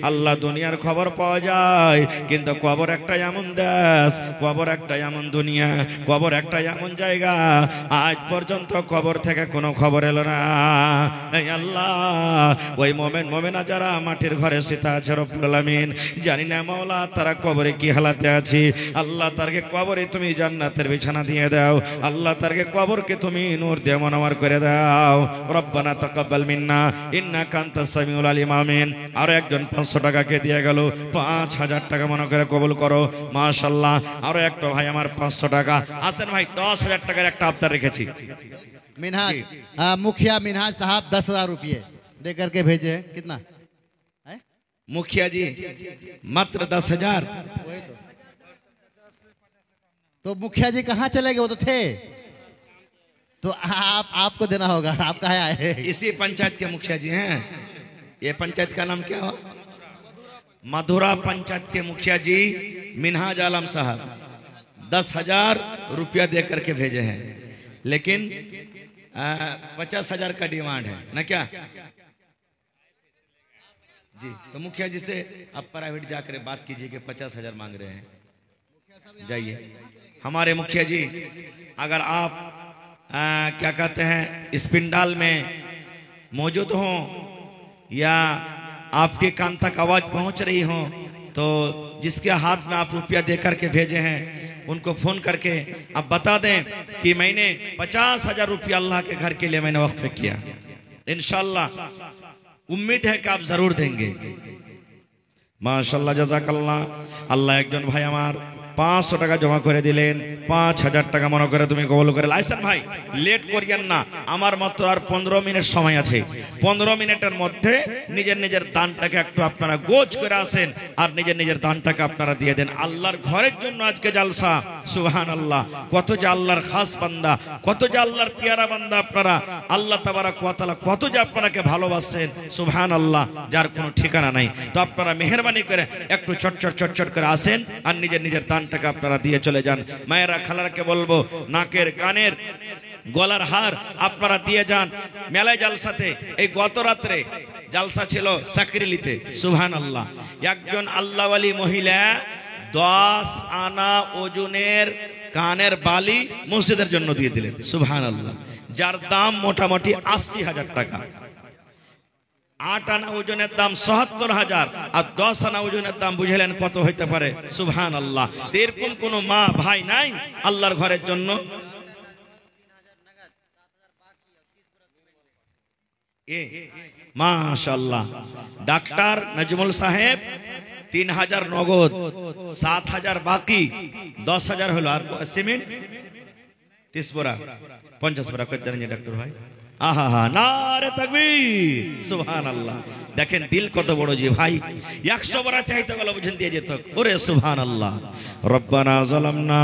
আল্লাহ দুনিয়ার খবর পাওয়া যায়, কিন্তু কবর একটা এমন দেশ, কবর একটা এমন দুনিয়া, কবর একটা এমন জায়গা আজ পর্যন্ত কবর থেকে কোনো খবর এলো না। এই আল্লাহ ওই মোমেন মোমেনা যারা মাটির ঘরে শুতে আছে রব্বুল আলামিন জানি না মাওলা তারা কবরে কি হালাতে আছে, আল্লাহ তারকে কবরে তুমি জান্নাতের বিছানা দিয়ে দাও। আল্লাহ তারকে কবরকে তুমি নূর দিয়ে মনোয়ার করে দাও। রব্বানা তাকাব্বাল মিন্না ইন্নাকা আনতাস সামিউল আলিম। আমিন। আর একজন 500 টাকাকে দিয়ে গেল, 5,000 টাকা মনে করে কবুল করো। মাশাআল্লাহ। আরো একটা ভাই আমার 500 টাকা আছেন ভাই, 10,000 টাকার একটা আবদার রেখেছি। मिनहाज मुखिया मिनहाज साहब 10,000 रुपये दे करके भेजे हैं। कितना है? मुखिया जी मात्र 10,000। वही तो मुखिया जी कहाँ चले गए? वो तो थे, तो आपको देना होगा। आप कहाँ आए? इसी पंचायत के मुखिया जी हैं। ये पंचायत का नाम क्या हो? मधुरा पंचायत के मुखिया जी मिनहाज आलम साहब 10,000 रुपया दे करके भेजे हैं, लेकिन 50,000 का डिमांड है ना क्या जी? तो मुखिया जी से आप प्राइवेट जाकर बात कीजिए कि 50,000 मांग रहे हैं। जाइए हमारे मुखिया जी, अगर आप क्या कहते हैं इस पिंडाल में मौजूद हो या आपके कान तक आवाज पहुंच रही हो, तो जिसके हाथ में आप रुपया दे करके भेजे हैं उनको फोन करके आप बता दें कि मैंने 50,000 रुपया अल्लाह के घर के लिए मैंने वक्फ किया। इंशाअल्लाह उम्मीद है कि आप जरूर देंगे। माशाअल्लाह जज़ाकल्लाह। अल्लाह एक जन भाई हमार 500 টাকা জমা করে দিলেন, 5,000 টাকা মনে করে তুমি কবুল করে। লাইসেন ভাই লেট করিয়েন না, আমার মাত্র আর 15 মিনিট সময় আছে। 15 মিনিটের মধ্যে নিজের নিজের দানটাকে একটু আপনারা গোছ করে আসেন আর নিজের নিজের দানটাকে আপনারা দিয়ে দেন। আল্লাহর ঘরের জন্য আজকে জালসা। সুবহানাল্লাহ। কত যে আল্লাহর খাস বান্দা, কত যে আল্লাহর পিয়ারা বান্দা আপনারা। আল্লাহ তাবারাক ওয়া তাআলা কত যে আপনাকে ভালোবাসেন, সুবহানাল্লাহ, যার কোনো ঠিকানা নাই। তো আপনারা মেহেরবানি করে একটু চটচট চটচট করে আসেন আর নিজের নিজের টাকা আপনারা দিয়ে চলে যান। মায়েরা খালারাকে বলবো নাকের কানের গলার হার আপনারা দিয়ে যান মেলায় জালসাতে। এই গত রাত্রে জালসা ছিল সাকরিলিতে। সুবহানাল্লাহ। একজন আল্লাহওয়ালি মহিলা 10 আনা ওজনের কানের বালি মসজিদের জন্য দিয়ে দিলেন। সুবহানাল্লাহ। যার দাম মোটামুটি 80,000 টাকা। 8 আনা ওজনের দাম ৭০,000 আর 10 আনা ওজনের দাম বুঝলেন কত হইতে পারে। সুবহানাল্লাহ। এরকম কোন মা ভাই নাই আল্লাহর ঘরের জন্য? মাশাআল্লাহ। ডাক্তার নাজমুল সাহেব 3000 নগদ, 7000 বাকি, 10000 হলো। আর সিমেন্ট 30 বোরা, 50 বোরা কত জানেন ডাক্তার ভাই? আহা হা, নারে তাকবীর, সুবহানাল্লাহ। দেখেন দিল কত বড় যে ভাই, 100 বোরা চাইতে গেল বুঝেন দিয়ে যেত। ওরে সুবহানাল্লাহ। রব্বানা যালামনা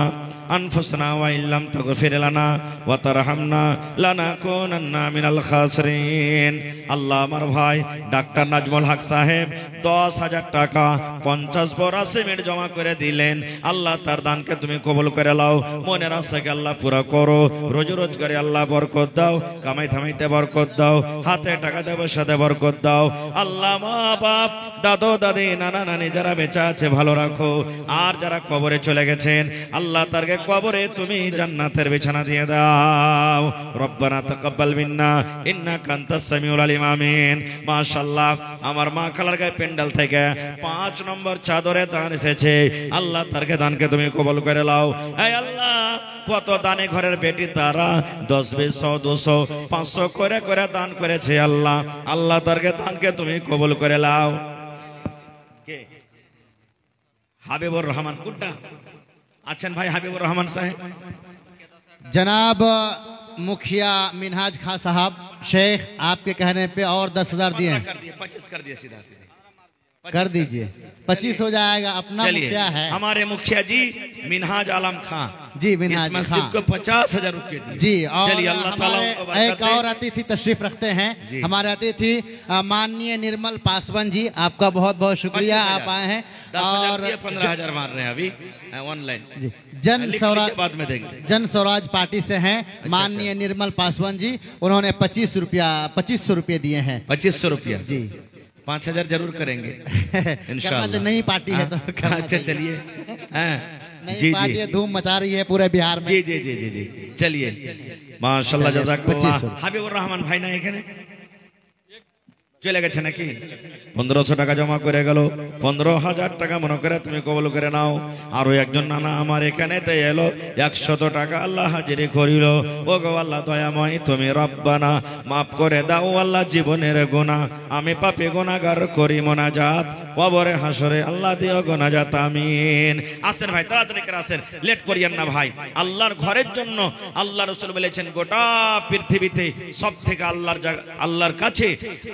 আনফুসানা ওয়া ইল্লাম তাগফির লানা ওয়া তারহামনা লানাকুনান্না মিনাল খাসিরিন। আল্লাহ আমার ভাই ডাক্তার নাজমুল হক সাহেব 10,000 টাকা 50 বোরা সিমেন্ট জমা করে দিলেন। আল্লাহ তার দানকে তুমি কবুল করে নাও, মনের আশাকে আল্লাহ পুরা করো, রোজ রোজগারে আল্লাহ বরকত দাও, কামাই থামাইতে বরকত দাও, হাতে টাকা দেবো সাথে বরকত দাও। আল্লাহ মা বাপ, দাদু দাদি, নানা নানি যারা বেঁচে আছে ভালো রাখো, আর যারা কবরে চলে গেছেন আল্লাহ তারকে কবরে তুমি জান্নাতের বিছানা দিয়ে দাও। রব্বানা তাকাব্বাল মিন্না ইন্নাকা আনতাস সামিউল আলিম। আমিন। মাশাআল্লাহ। আমার মা খালার গায়ে প্যান্ডেল থেকে 5 নম্বর চাদরে দান এসেছে। আল্লাহ তারকে দানকে তুমি কবুল করে নাও। হে আল্লাহ, কত দানে ঘরের বেটি তারা 10, 20, 100, 200, 500 করে করে দান করেছে। আল্লাহ আল্লাহ তারকে দানকে তুমি কবুল করে নাও। কে? হাবিবুর রহমান কোনটা আছেন ভাই? হাবিবুর রহমান সাহেব। जनाब मुखिया मिनहाज खां साहब, शेख आपके कहने पे और 10,000 दिए हैं। 25 कर दिए सीधा कर दीजिए, 25 हो जाएगा। अपना मुखिया है हमारे मुखिया जी मिनहाज आलम खां जी, मिनहाज इस मस्जिद खां को 50,000 रुपये दिए जी। और चलिए अल्लाह ताला उनको बरकत एक दे। और अतिथि तशरीफ रखते हैं, हमारे अतिथि माननीय निर्मल पासवान जी, आपका बहुत बहुत शुक्रिया, आप आए हैं। 10,000 और दिए, 15,000 मार रहे हैं अभी ऑनलाइन जी, जन स्वराज बाद में देंगे। जन स्वराज पार्टी से हैं माननीय निर्मल पासवान जी, उन्होंने 2500 रुपये दिए हैं। 2500 रुपया जी। 5,000 जरूर करेंगे करना इंशाअल्लाह। तो नई पार्टी है तो करना अच्छा चाहिए। चलिए। हाँ, नई जी पार्टी जी है, धूम मचा रही है पूरे बिहार में। जी जी जी जी जी चलिए माशाल्लाह चलिए, জাযাকাল্লাহ। 2500 হাবিবুর রহমান ভাই না এখানে চলে গেছে নাকি? 1500 টাকা জমা করে গেল, 15,000 টাকা মনে করে তুমি কবুল করে নাও। আরো একজন নানা আমার এখানে তে এলো, 100 টাকা আল্লাহ হাজিরি করিল। ও গো আল্লাহ দয়াময়, তুমি রব্বানা মাফ করে দাও আল্লাহ জীবনের গুনাহ, আমি পাপী গুনাহগার করি মোনাজাত, কবরে হাসরে আল্লাহ দিও গুনাজাত। আমিন। আসেন ভাই, তাড়াতাড়ি করে আসেন, লেট করিয়েন না ভাই। আল্লাহর ঘরের জন্য আল্লাহ রাসূল বলেছেন গোটা পৃথিবীতে সব থেকে আল্লাহর কাছে,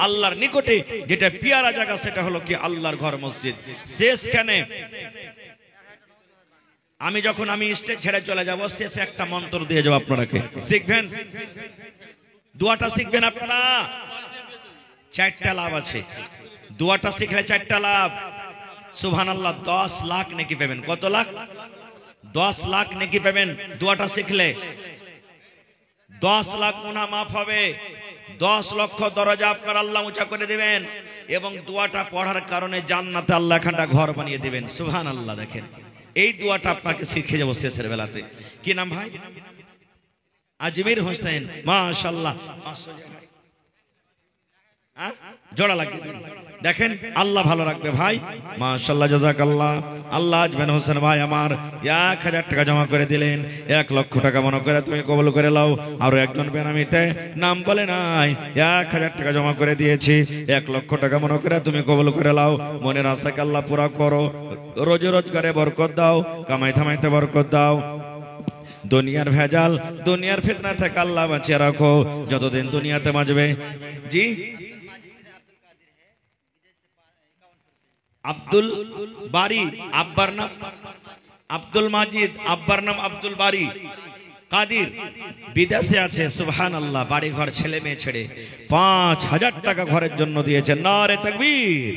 আল্লাহর নিকটে যেটা পিয়ারা জায়গা সেটা হলো কি আল্লাহর ঘর, মসজিদ। শেষখানে আমি স্টেজ ছেড়ে চলে যাব, শেষে একটা মন্ত্র দিয়ে যাবো, আপনারাকে শিখবেন, দোয়াটা শিখবেন আপনারা। 4টা লাভ আছে, দোয়াটা শিখলে 4টা লাভ। সুবহানাল্লাহ। 10 লাখ নেকি পাবেন। কত লাখ? 10 লাখ নেকি পাবেন দোয়াটা শিখলে। 10 লাখ গুনাহ মাফ হবে, 10 লক্ষ দরজা আপনার আল্লাহ উঁচা করে দিবেন, এবং দোয়াটা পড়ার কারণে জান্নাতে আল্লাহ খানটা ঘর বানিয়ে দিবেন। সুবহানাল্লাহ। দেখেন এই দোয়াটা আপনাকে শিখে যাবো শেষের বেলাতে। কি নাম ভাই? আজমির হোসেন। মাশাআল্লাহ। জোড়া লাগিয়ে দিন। দেখেন আল্লাহ ভালো রাখবে ভাই। মাশাআল্লাহ, জাযাকাল্লাহ। আল্লাহ আজমির হোসেন ভাই আমার 1000 টাকা জমা করে দিলেন, 1 লক্ষ টাকা মনে করে তুমি কবুল করে নাও। আরো একজন বেনামিতে নাম বলে নাই, 1000 টাকা জমা করে দিয়েছি, 1 লক্ষ টাকা মনে করে তুমি কবুল করে নাও। মনের আশাকে আল্লাহ পুরা করো, রোজ রোজগারে বরকত দাও, কামাই থামাইতে বরকত দাও, দুনিয়ার ভেজাল, দুনিয়ার ফিতনা থেকে আল্লাহ বাঁচিয়ে রাখো যতদিন দুনিয়াতে বাঁচবে। জি, আব্দুল বারি, আব্বার নাম আব্দুল মাজিদ, আব্বার নাম আব্দুল বারি কাদির, বিদেশে আছে। সুবহানাল্লাহ। বাড়ি ঘর ছেলে মেয়ে ছেড়ে 5,000 টাকা ঘরের জন্য দিয়েছেন। নারে তাকবীর।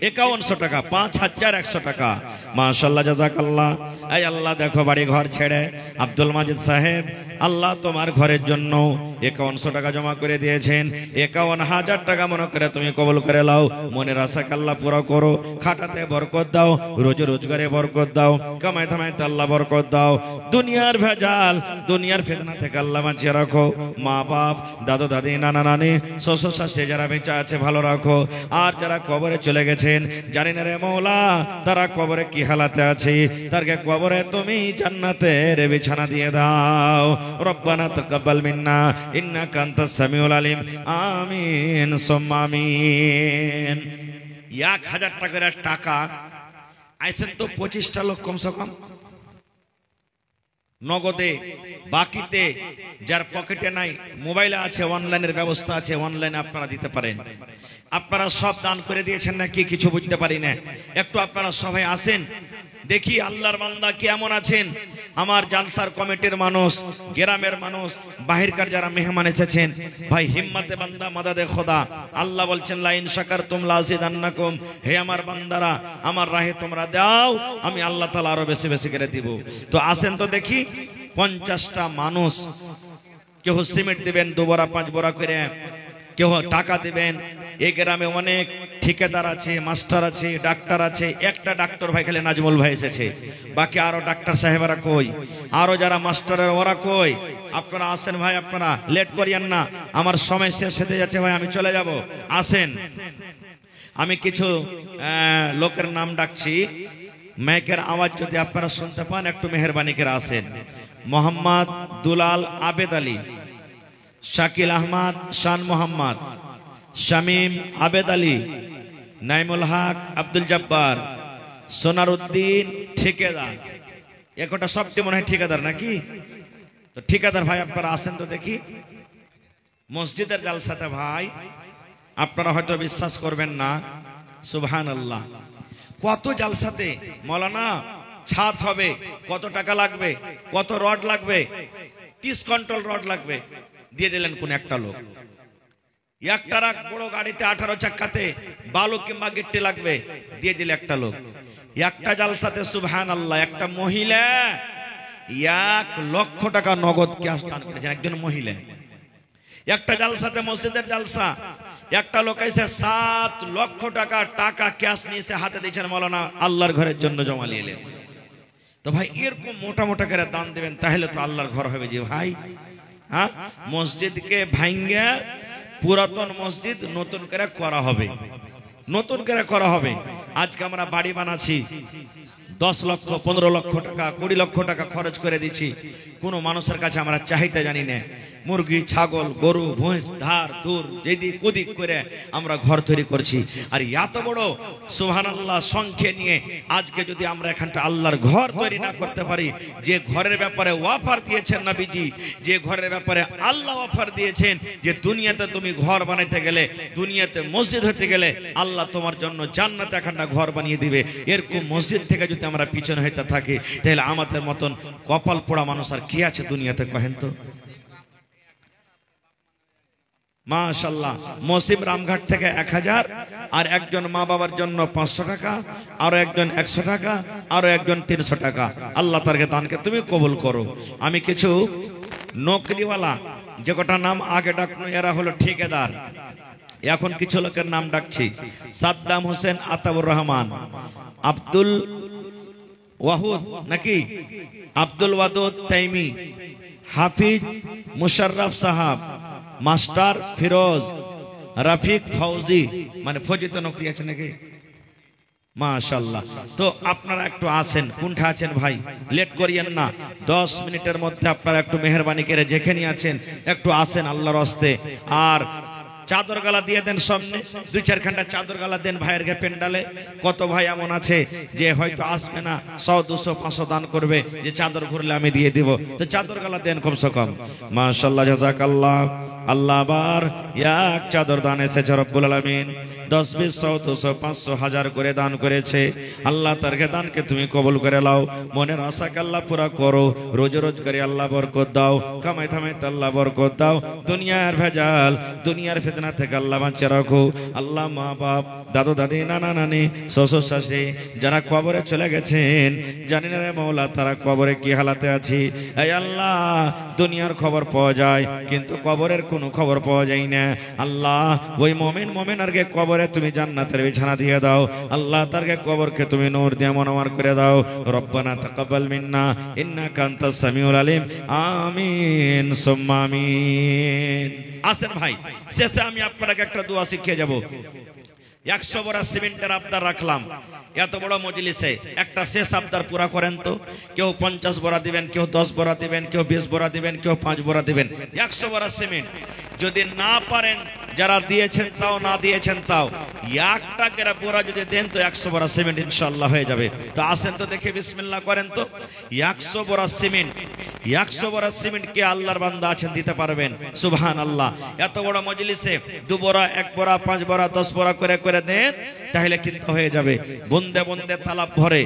5100 টাকা, 5,100 টাকা। মাশাআল্লাহ, জাযাকাল্লাহ। এই আল্লাহ দেখো বাড়ি ঘর ছেড়ে আব্দুল মাজিদ সাহেব আল্লাহ তোমার ঘরের জন্য 5100 টাকা জমা করে দিয়েছেন। 51,000 টাকা মনে করে তুমি কবুল করে নাও। মনের আশাকে আল্লাহ পুরো করো, খাটাতে বরকত দাও, রোজ রোজগারে বরকত দাও, কামাই থামাইতে আল্লাহ বরকত দাও, দুনিয়ার ভেজাল, দুনিয়ার ফিতনা থেকে আল্লাহ বাঁচিয়ে রাখো। মা বাপ, দাদু দাদি, নানা নানি, শ্বশুর শাশুড়ি যারা বেঁচে আছে ভালো রাখো, আর যারা কবরে চলে গেছেন জানি না রে মওলা তারা কবরে কি হালাতে আছে, তারকে কবরে তুমি জান্নাতের বিছানা দিয়ে দাও। রব্বানা তাকাব্বাল মিন্না ইন্নাকা আনতাস সামিউল আলিম। আমিন সুম্মা আমিন। 1000 টাকার টাকা আইছেন তো 25টা লোক কমসে কম, নগদে বাকিতে, যার পকেটে নাই মোবাইলে আছে, অনলাইনের ব্যবস্থা আছে, অনলাইনে আপনারা দিতে পারেন। আপনারা সব দান করে দিয়েছেন নাকি কিছু বুঝতে পারি না। একটু আপনারা সবাই আসেন দেখি আল্লাহর বান্দা কেমন আছেন। আমার জালসার কমিটির মানুষ, গ্রামের মানুষ, বাহিরকার যারা মেহমান এসেছেন, ভাই হিম্মতে বান্দা মাদাদে খোদা। আল্লাহ বলছেন লা ইন শাকারতুম লাযিদান্নাকুম, হে আমার বান্দারা আমার রাহে তোমরা দাও, আমি আল্লাহ তাআলা আরো বেশি বেশি করে দিব। তো আসেন তো দেখি 50টা মানুষ, কেউ সিমেন্ট দিবেন 2 বড়া 5 বড়া করে, কেউ টাকা দিবেন। এই গ্রামে অনেক ঠিকাদার আছে, মাস্টার আছে, ডাক্তার আছে। একটা ডাক্তার ভাই খালি নাজমুল ভাই এসেছে, বাকি আরো ডাক্তার সাহেবরা কই, আরো যারা মাস্টারের ওরা কই? আপনারা আসেন ভাই, আপনারা লেট করিয়েন না, আমার সময় শেষ হতে যাচ্ছে ভাই, আমি চলে যাব। আসেন, আমি কিছু লোকের নাম ডাকছি, মাইকের আওয়াজ যদি আপনারা শুনতে পান একটু মেহেরবানি করে আসেন। মোহাম্মদ দুলাল আবেদ আলী, শাকিল আহমদ শান মোহাম্মদ, শামীম আবেদ আলী, নাইমুল হক আব্দুল জব্বার, সোনারউদ্দিন ঠিকাদার। একটা সবটি মনে হয় ঠিকাদার নাকি? তো ঠিকাদার ভাই আপনারা আসেন তো দেখি। মসজিদের জালসাতে ভাই আপনারা হয়তো বিশ্বাস করবেন না, সুবহানাল্লাহ, কত জালসাতে মৌলানা ছাদ হবে, কত টাকা লাগবে, কত রড লাগবে, 30 কুইন্টাল রড লাগবে, দিয়ে দিলেন কোন একটা লোক। একটা বড় গাড়িতে 18 চাকাতে বালু কিংবা গিট্টি লাগবে, দিয়ে দিলে একটা লোক। একটা জালসাতে সুবহানাল্লাহ একটা মহিলা 1 লক্ষ টাকা নগদ ক্যাশ দান করেছেন, একজন মহিলা। একটা জালসাতে, মসজিদের জালসা, একটা লোক এসে 7 লক্ষ টাকা ক্যাশ নিয়েছে, হাতে দিয়েছেন, মাওলানা আল্লাহর ঘরের জন্য জমা নিলেন। তো ভাই এরকম মোটা মোটা করে দান দিবেন, তাহলে তো আল্লাহর ঘর হবে যে ভাই। হ্যাঁ, মসজিদকে ভাঙ্গা পুরাতন মসজিদ নতুন করে করা হবে, নতুন করে করা হবে। আজকে আমরা বাড়ি বানাচ্ছি, 10 লক্ষ 15 লক্ষ টাকা 20 লক্ষ টাকা খরচ করে দিচ্ছি, কোনো মানুষের কাছে আমরা চাহিদা জানি না। মুরগি, ছাগল, গরু, ভৈঁস ধার দূর যেদিক ওদিক করে আমরা ঘর তৈরি করছি। আর এত বড় সুবহানাল্লাহ সংখ্যা নিয়ে আজকে যদি আমরা এখানটা আল্লাহর ঘর তৈরি না করতে পারি, যে ঘরের ব্যাপারে ওয়াফার দিয়েছেন নবীজি, যে ঘরের ব্যাপারে আল্লাহ অফার দিয়েছেন যে দুনিয়াতে তুমি ঘর বানাইতে গেলে, দুনিয়াতে মসজিদ হতে গেলে আল্লাহ তোমার জন্য জান্নাতে এখানটা ঘর বানিয়ে দিবে, এরকম মসজিদ থেকে যদি আমরা পিছনে হইতে থাকি, তাহলে আমাদের মতন কপাল পোড়া মানুষ আর কি আছে দুনিয়াতে কহেন তো? মাশাআল্লাহ, মসিম রামঘাট থেকে 1000, আর একজন মা বাবার জন্য 500 টাকা, আরো একজন 100 টাকা, আরো একজন 300 টাকা। আল্লাহ তার দানকে তুমি কবুল করো। আমি কিছু নকরিওয়ালা, যে কটা নাম আগে ডাকনো এরা হলো ঠিকাদার, এখন কিছু লোকের নাম ডাকছি। সাদ্দাম হোসেন আতাউর রহমান, আব্দুল ওয়াহুদ নাকি, আব্দুল ওয়াদুদ তাইমি, হাফিজ মুশাররফ সাহাব, মাস্টার ফিরোজ, রাফিক ফৌজি, মানে ফৌজি তো নকরি আছে নাকি? মাশাআল্লাহ। তো আপনারা একটু আসেন, কোনটা আছেন ভাই, লেট করিয়েন না, 10 মিনিটের মধ্যে আপনারা একটু মেহেরবানি করে যেখানে আছেন একটু আসেন আল্লাহর হস্তে। আর চাদর গালা দিয়ে দেন, সামনে 2-4 খান্ডা চাদর গালা দেন ভাইয়ের গে পেন্ডালে। কত ভাই এমন আছে যে হয়তো আসবে না, 100 200 500 দান করবে, যে চাদর ঘুরলে আমি দিয়ে দিব, তো চাদর গালা দেন কমসে কম। মাশাআল্লাহ, জাযাকাল্লাহ। আল্লাহ আবার এক চাদর দান এসেছে রব্বুল আলামিন, 10 20 100 200 500 1000 করে দান করেছে। আল্লাহ তার দানকে তুমি কবুল করে নাও, মনের আশাকে আল্লাহ পুরা করো, রোজ রোজ করে আল্লাহ বরকত দাও, কামাই থামাইতে আল্লাহ বরকত দাও, দুনিয়ার ভেজাল দুনিয়ার ফিতনা থেকে আল্লাহ বাঁচিয়ে রাখো। আল্লাহ মা বাপ, দাদু দাদি, নানা নানি, শ্বশুর শাশুড়ি যারা কবরে চলে গেছেন, জানি না রে মওলা তারা কবরে কি হালাতে আছে। এই আল্লাহ, দুনিয়ার খবর পাওয়া যায় কিন্তু কবরের কোনো খবর পাওয়া যায় না। আল্লাহ ওই মুমিন মুমিনারকে কবরে তুমি জান্নাতের বিছানা দিয়ে দাও। আল্লাহ তারকে কবরকে তুমি নূর দিয়ে মনোমার করে দাও। রব্বানা তাকাব্বাল মিন্না ইন্নাকা আনতাস সামিউল আলিম। আমিন সুম্মা আমিন। আসেন ভাই, শেষে আমি আপনাকে একটা দোয়া শিখিয়ে যাব। 100 বড়া সিমেন্টের আবদার রাখলাম এত বড় মজলিসে, একটা শেষ আবদার পুরা করেন তো। কেউ 50 বড়া দিবেন, কেউ 10 বড়া দিবেন, কেউ 20 বড়া দিবেন, কেউ 5 বড়া দিবেন। 100 বড়া সিমেন্ট যদি না পারেন, যারা দিয়েছেন তাও, না দিয়েছেন তাও, 1 টাকার বড়া যদি দেন তো 100 বড়া সিমেন্ট ইনশাআল্লাহ হয়ে যাবে। তো আসেন তো দেখে বিসমিল্লাহ করেন তো। 100 বড়া সিমেন্ট, 100 বড়া সিমেন্ট কে আল্লাহর বান্দা আছেন দিতে পারবেন? সুবহানাল্লাহ। এত বড় মজলিসে 2 বড়া, 1 বড়া, 5 বড়া, 10 বড়া করে করে দেন, তাহলে কিন্তু হয়ে যাবে। বন্দে বন্দে তালাব ভরে,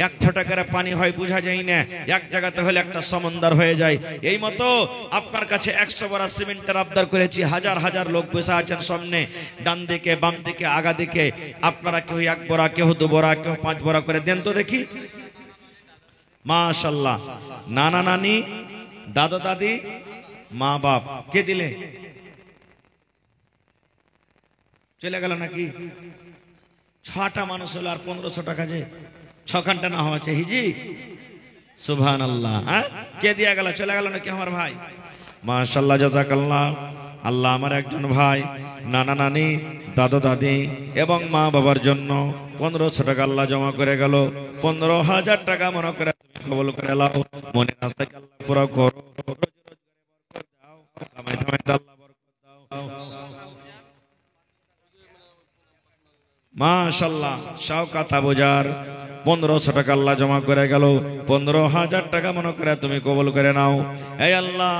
1 ফোঁটা করে পানি হয় বুঝা যায় না, এক জায়গাতে হলে একটা সমুদ্র হয়ে যায়। এই মতো আপনার কাছে 100 বড়া সিমেন্টের আবদার করেছি। হাজার হাজার লোক বসে আছেন সামনে, ডান দিকে, বাম দিকে, আগা দিকে। আপনারা কেউ 1 বড়া, কেউ 2 বড়া, কেউ 5 বড়া করে দেন তো দেখি। মাশাআল্লাহ। নানা নানি, দাদা দাদি, মা বাপ কে দিলে? চলে গেল নাকি? 6টা মানুষ হলো আর 1500 টাকা, যে 6 ঘন্টা না হওয়া চাই হিজি। সুবহানাল্লাহ। হ্যাঁ, কে দিয়া গেল? চলে গেল নাকি আমার ভাই? মাশাআল্লাহ, জাযাকাল্লাহ। আল্লাহ আমার একজন ভাই নানা নানি, দাদা দাদি এবং মা বাবার জন্য 1500 টাকা আল্লাহ জমা করে গেল। 15,000 টাকা মনে করে কবুল করে লাও। মনে আছে আল্লাহ পুরো করো, কামাই থামাই আল্লাহ বরকত দাও। মাশাআল্লাহ। শাওকাত আবুজার 1500 টাকা আল্লাহ জমা করে গেল। 15,000 টাকা মনে করে তুমি কবুল করে নাও। এই আল্লাহ,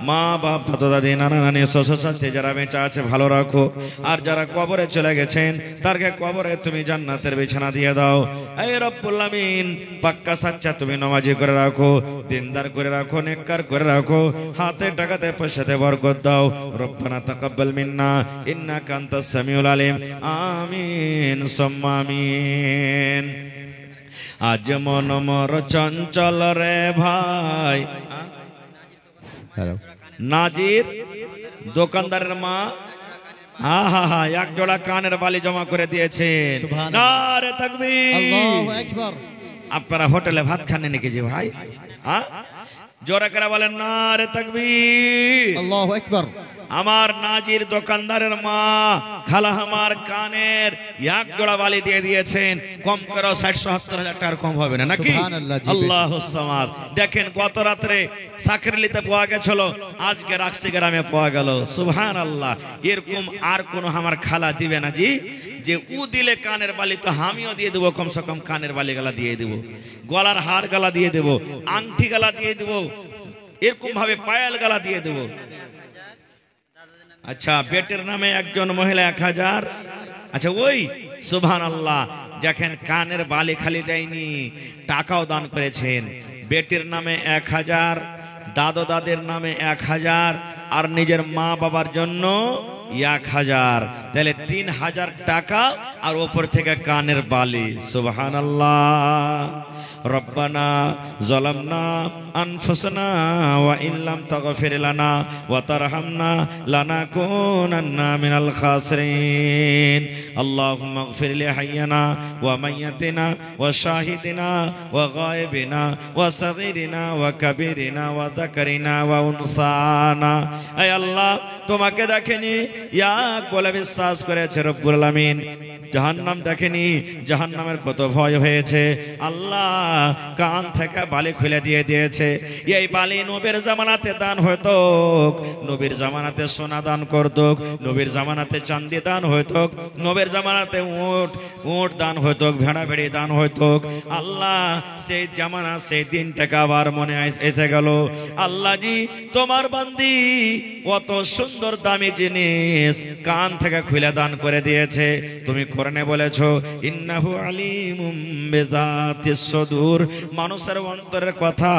মা বাপ, দাদা দাদি, নানা নানি, শ্বশুর শাশুড়ি যারা বেঁচে আছে ভালো রাখো, আর যারা কবরে চলে গেছেন তারকে কবরে তুমি জান্নাতের বিছানা দিয়ে দাও। এই রব্বুল আমিন, পাক্কা সাচ্চা তুমি নামাজি করে রাখো, দিনদার করে রাখো, নেককার করে রাখো, হাতে টাকাতে পয়সাতে বরকত দাও। রব্বানা তাকাব্বাল মিন্না ইন্নাকা আনতাস সামিউল আলিম। আমিন সুম্মা আমিন। আজ মন মোর চঞ্চল রে ভাই। নাজির দোকানদারের মা, হা হা হা, 1 জোড়া কানের বালি জমা করে দিয়েছেন। নারে তাকবীর, আল্লাহু আকবার। আপনারা হোটেলে ভাত খান নাকি যে ভাই? হ্যাঁ, জোরে করে বলেন নারে তাকবীর, আল্লাহু আকবার। আমার নাজির দোকানদারের মা খালা আমার কানের 1 জোড়া বালি দিয়ে দিয়েছেন। কম করে 60-70 হাজার টাকার কম হবে না নাকি? আল্লাহুস সামাদ। দেখেন গত রাত্রে সাকরিলিতে পাওয়া গেছিল, আজকে রাখছি গ্রামে পাওয়া গেল। সুবহানাল্লাহ। এরকম আর কোন আমার খালা দিবে না জি, যে উ দিলে কানের বালি তো আমিও দিয়ে দেবো। কমসে কম কানের বালি গালা দিয়ে দেবো, গলার হার গালা দিয়ে দেবো, আংটি গালা দিয়ে দেবো, এরকম ভাবে পায়েল গালা দিয়ে দেবো। আচ্ছা, বেটের নামে একজন মহিলা 1000। আচ্ছা, ওই সুবহানাল্লাহ, দেখেন কানের বালি খালি দেয়নি, টাকাও দান করেছেন। বেটির নামে 1000, দাদা দাদের নামে 1000, আর নিজের মা বাবার জন্য 1000। তাহলে 3000 টাকা, আর ওপর থেকে কানের বালি। সুবহানাল্লাহ। রব্বানা যালামনা আনফুসানা ওয়া ইল্লাম তাগফির লানা ওয়া তারহামনা লানাকুনান্না মিনাল খাসিরিন। আল্লাহুম্মা ইগফির লি হাইয়িনা ওয়া মাইয়িতিনা ওয়া শাহিদিনা ওয়া গায়বিনা ওয়া সাগীরিনা ওয়া কাবীরিনা ওয়া যাকারিনা ওয়া উনসানা। হে আল্লাহ, তোমাকে দেখেনি এক বলে বিশ্বাস করেছে রব্বুল আলামিন। জাহান্নাম দেখেনি, জাহান্নামের কত ভয় হয়েছে। আল্লাহ কান থেকে বালি খুলে দিয়ে দিয়েছে। এই বালি নবীর জামানাতে দান হতো, নবীর জামানাতে সোনা দান করত, নবীর জামানাতে চাঁদি দান হতো, নবীর জামানাতে উট দান হতো, ভেড়া ভেড়ি দান হতো। আল্লাহ সেই জামানা, সেই দিনটাকে আবার মনে এসে গেল। আল্লাহ জি, তোমার বান্দি কত সুন্দর দামি জিনিস কান থেকে খুলে দান করে দিয়েছে। তুমি কোরআনে বলেছো ইন্নাহু আলিমুম বিযাতিস সুদূর, মানুষের অন্তরের কথা,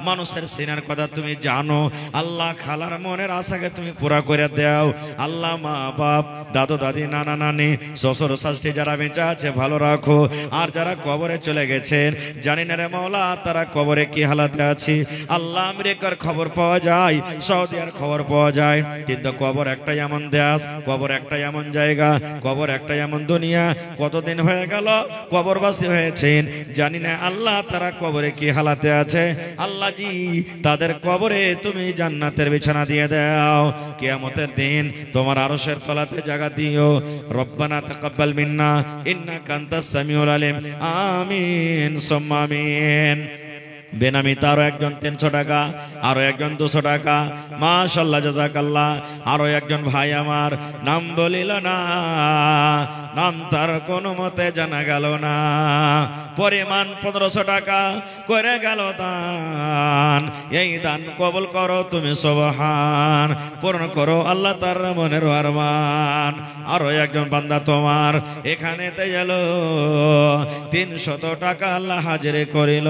মানুষের সিনার কথা তুমি জানো। আল্লাহ খালার মনের আশাকে তুমি পুরা করে দাও। আল্লাহ মা বাপ, দাদু দাদি, নানা নানি, শ্বশুর শাশুড়ি যারা বেঁচে আছে ভালো রাখো, আর যারা কবরে চলে গেছেন জানি না রে মাওলা তারা কবরে কি হালাতে আছে। আল্লাহ আমেরিকার খবর পাওয়া যায়, সৌদিয়ার খবর পাওয়া যায়, কিন্তু কবর একটাই এমন দেশ, কবর একটাই এমন জায়গা, কবর একটাই এমন দুনিয়া। কতদিন হয়ে গেল কবরবাসী হয়েছেন জানি না আল্লাহ তারা কবরে কি হালাতে আছে। আল্লাহ জি, তাদের কবরে তুমি জান্নাতের বিছানা দিয়ে দাও। কিয়ামতের দিন তোমার আরশের তলাতে জায়গা টাকা দিও। রব্বানা তাকাব্বাল মিন্না ইন্নাকা আনতাস সামিউল আলিম। আমিন সুম্মা আমিন। বেনামি তারও একজন 300 টাকা, আরো একজন 200 টাকা। মাশাআল্লাহ, জাযাকাল্লাহ। আরো একজন ভাই আমার নাম বলিল না, নাম তার কোনো মতে জানা গেল না, পরিমাণ 1500 টাকা করে গেল দান। এই দান কবুল করো তুমি সুবহান, পূর্ণ করো আল্লাহ তার মনের আরমান। আরো একজন বান্দা তোমার এখানেতে এলো, 300 টাকা আল্লাহ হাজিরে করিল।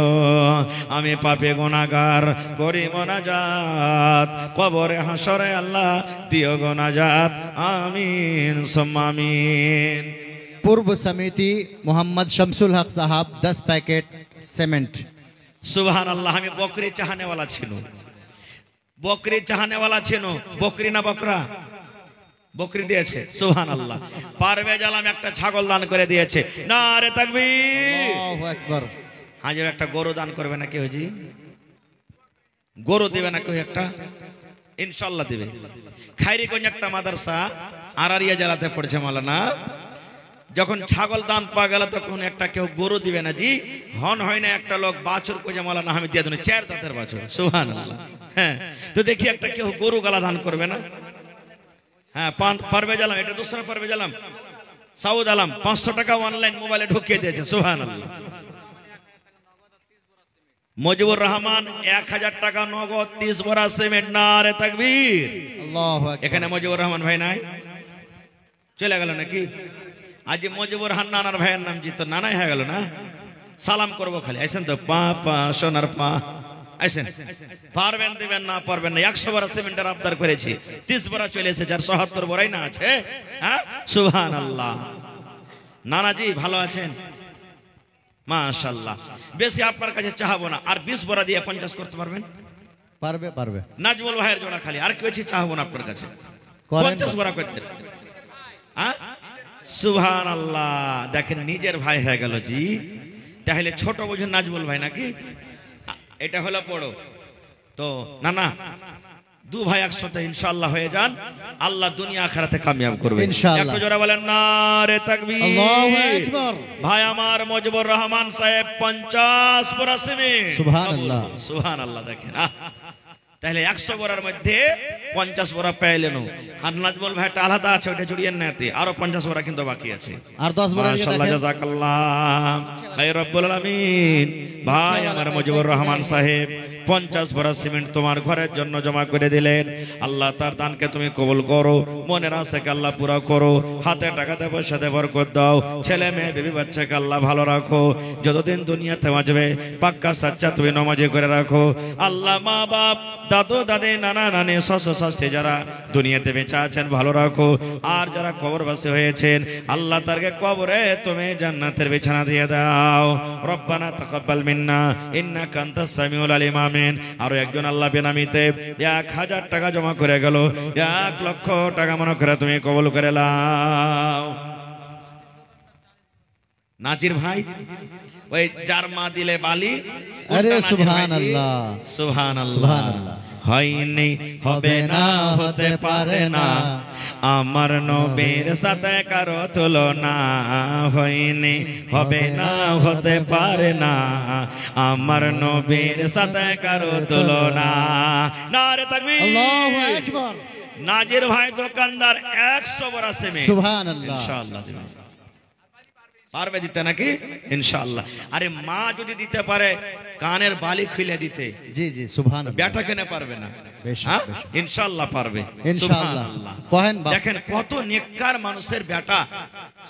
আমি পাপী গুনাহগার করি মোনাজাত, কবরে হাসরে আল্লাহ দিও গুনাজাত। আমিন সুম্মা আমিন। पूर्व समिति मोहम्मद शमसुल हक साहब 10 पैकेट सीमेंट। সুবহানাল্লাহ। আমি বকরি চাহানেওয়ালা ছিল, বকরি চাহানেওয়ালা ছিল। বকরি না বকরা? বকরি দিয়েছে। সুবহানাল্লাহ। পারভেজ আলম একটা ছাগল দান করে দিয়েছে। নারে তাকবীর। আল্লাহু আকবার। হাজির একটা গরু দান করবে না কেউ? জি, গরু দিবে না কেউ? একটা ইনশাআল্লাহ দিবে। খাইরিগঞ্জ একটা মাদ্রাসা আরারিয়া জেলাতে পড়ছে মাওলানা, যখন ছাগল দান পাওয়া গেল তখন একটা কেউ গরু দিবে না। জি, হন হয় না একটা লোক বাছুর কোজে মাওলানা আমি দিয়ে দেন 4 দাঁতের বাছুর। সুবহানাল্লাহ। হ্যাঁ, তো দেখি একটা কেউ গরু গালা দান করবে না? হ্যাঁ, পারভেজ আলম, এটা দোসরা পারভেজ আলম, সাউদ আলম 500 টাকা অনলাইন মোবাইলে ঢুকিয়ে দিয়েছে। সুবহানাল্লাহ। মুজিবুর রহমান 1000 টাকা নগদ 30 বড়া সিমেন্ট। নারে তাকবীর। আল্লাহু আকবার। এখানে মুজিবুর রহমান ভাই নাই? চলে গেল নাকি? আজ মুজিবুর নানার ভাইয়ের নাম জি তো নানাই হয়ে গেল না? সালাম করবো খালি। আইসেন তো পা পা সোনার পা, আইসেন। পারবেন দিবেন না পারবেন না। 100 বড়া সিমেন্টের আবদার করেছি, 30 বড়া চলে এসেছে, আর 77 বড়াই না আছে। হ্যাঁ, সুবহানাল্লাহ। নানাজি ভালো আছেন? মাশাআল্লাহ। বেশি আপনার কাছে চাহাবো না, আর 20 বড়া দিয়ে 50 করতে পারবেন? পারবে পারবে। নাজমুল ভাইয়ের জোড়া খালি, আর কি বেশি চাহাবো না আপনার কাছে। করেন 50 বড়া করতে। হ্যাঁ, সুবহানাল্লাহ। দেখেন নিজের ভাই হয়ে গেল জি। তাহলে ছোট বুঝেন নাজমুল ভাই নাকি? এটা হলো বড়। তো না না, 2 ভাই একসাথে ইনশাআল্লাহ হয়ে যান, আল্লাহ দুনিয়া আখিরাতে কামিয়াব করবে ইনশাআল্লাহ। একটু জোরে বলেন নারে তাকবীর। আল্লাহু আকবার। ভাই আমার মুজিবুর রহমান সাহেব 50 বড়া সিমেন্ট। সুবহানাল্লাহ। সুবহানাল্লাহ। দেখেন তাহলে 100 বড়ার মধ্যে 50 বড়া পেলেন। আর নাজমুল ভাইটা আলাদা আছে, ওটা জুড়িয়ে নেতে আরো 50 বড়া কিন্তু বাকি আছে। আর 10 বড়া মাশাআল্লাহ, জাযাকাল্লাহ। ভাই রব্বুল আলামিন, ভাই আমার মুজিবুর রহমান সাহেব 50 বড়া সিমেন্ট তোমার ঘরের জন্য জমা করে দিলেন। আল্লাহ তার দানকে তুমি কবুল করো, মনের আশাকে আল্লাহ পুরা করো, হাতে টাকাতে পয়সাতে বরকত দাও, ছেলে মেয়ে বিবি বাচ্চাকে আল্লাহ ভালো রাখো, যতদিন দুনিয়াতে বাঁচবে পাক্কা সাচ্চা তুমি নামাজি করে রাখো। আল্লাহ মা বাপ, দাদু দাদি, নানা নানি, শ্বশুর শাশুড়ি যারা দুনিয়াতে বেঁচে আছেন ভালো রাখো, আর যারা কবরবাসী হয়েছেন আল্লাহ তারকে কবরে তুমি জান্নাতের বিছানা দিয়ে দাও। রব্বানা তাকাব্বাল মিন্না ইন্নাকা আনতাস সামিউল আলিম। আমিন। আরো একজন আল্লাহ বেনামিতে 1000 টাকা জমা করে গেল, 1 লক্ষ টাকা মনে করে তুমি কবুল করে নাও। নাজির ভাই, ওই যার মা দিলে বালি। আরে সুবহানাল্লাহ, সুবহানাল্লাহ। সুবহানাল্লাহ। হয়নি, হবে না, হতে পারে না, আমার নবীর সাথে কারো তুলনা। হয়নি, হবে না, হতে পারে না, আমার নবীর সাথে কারো তুলনা। নারে তাকবীর। আল্লাহু আকবার। নাজির ভাই দোকানদার 100 বড়া সিমেন্ট। সুবহানাল্লাহ। ইনশাআল্লাহ দিবেন। পারবে দিতে নাকি? ইনশাআল্লাহ। আরে মা যদি দিতে পারে কানের বালি খুলে দিতে, জি জি, সুবহানাল্লাহ। বেটা কেন পারবে না? বেশক, হ্যাঁ? বেশক। ইনশাআল্লাহ পারবে। ইনশাআল্লাহ। সুবহানাল্লাহ। কহেন বাপ। দেখেন কত নেককার মানুষের বেটা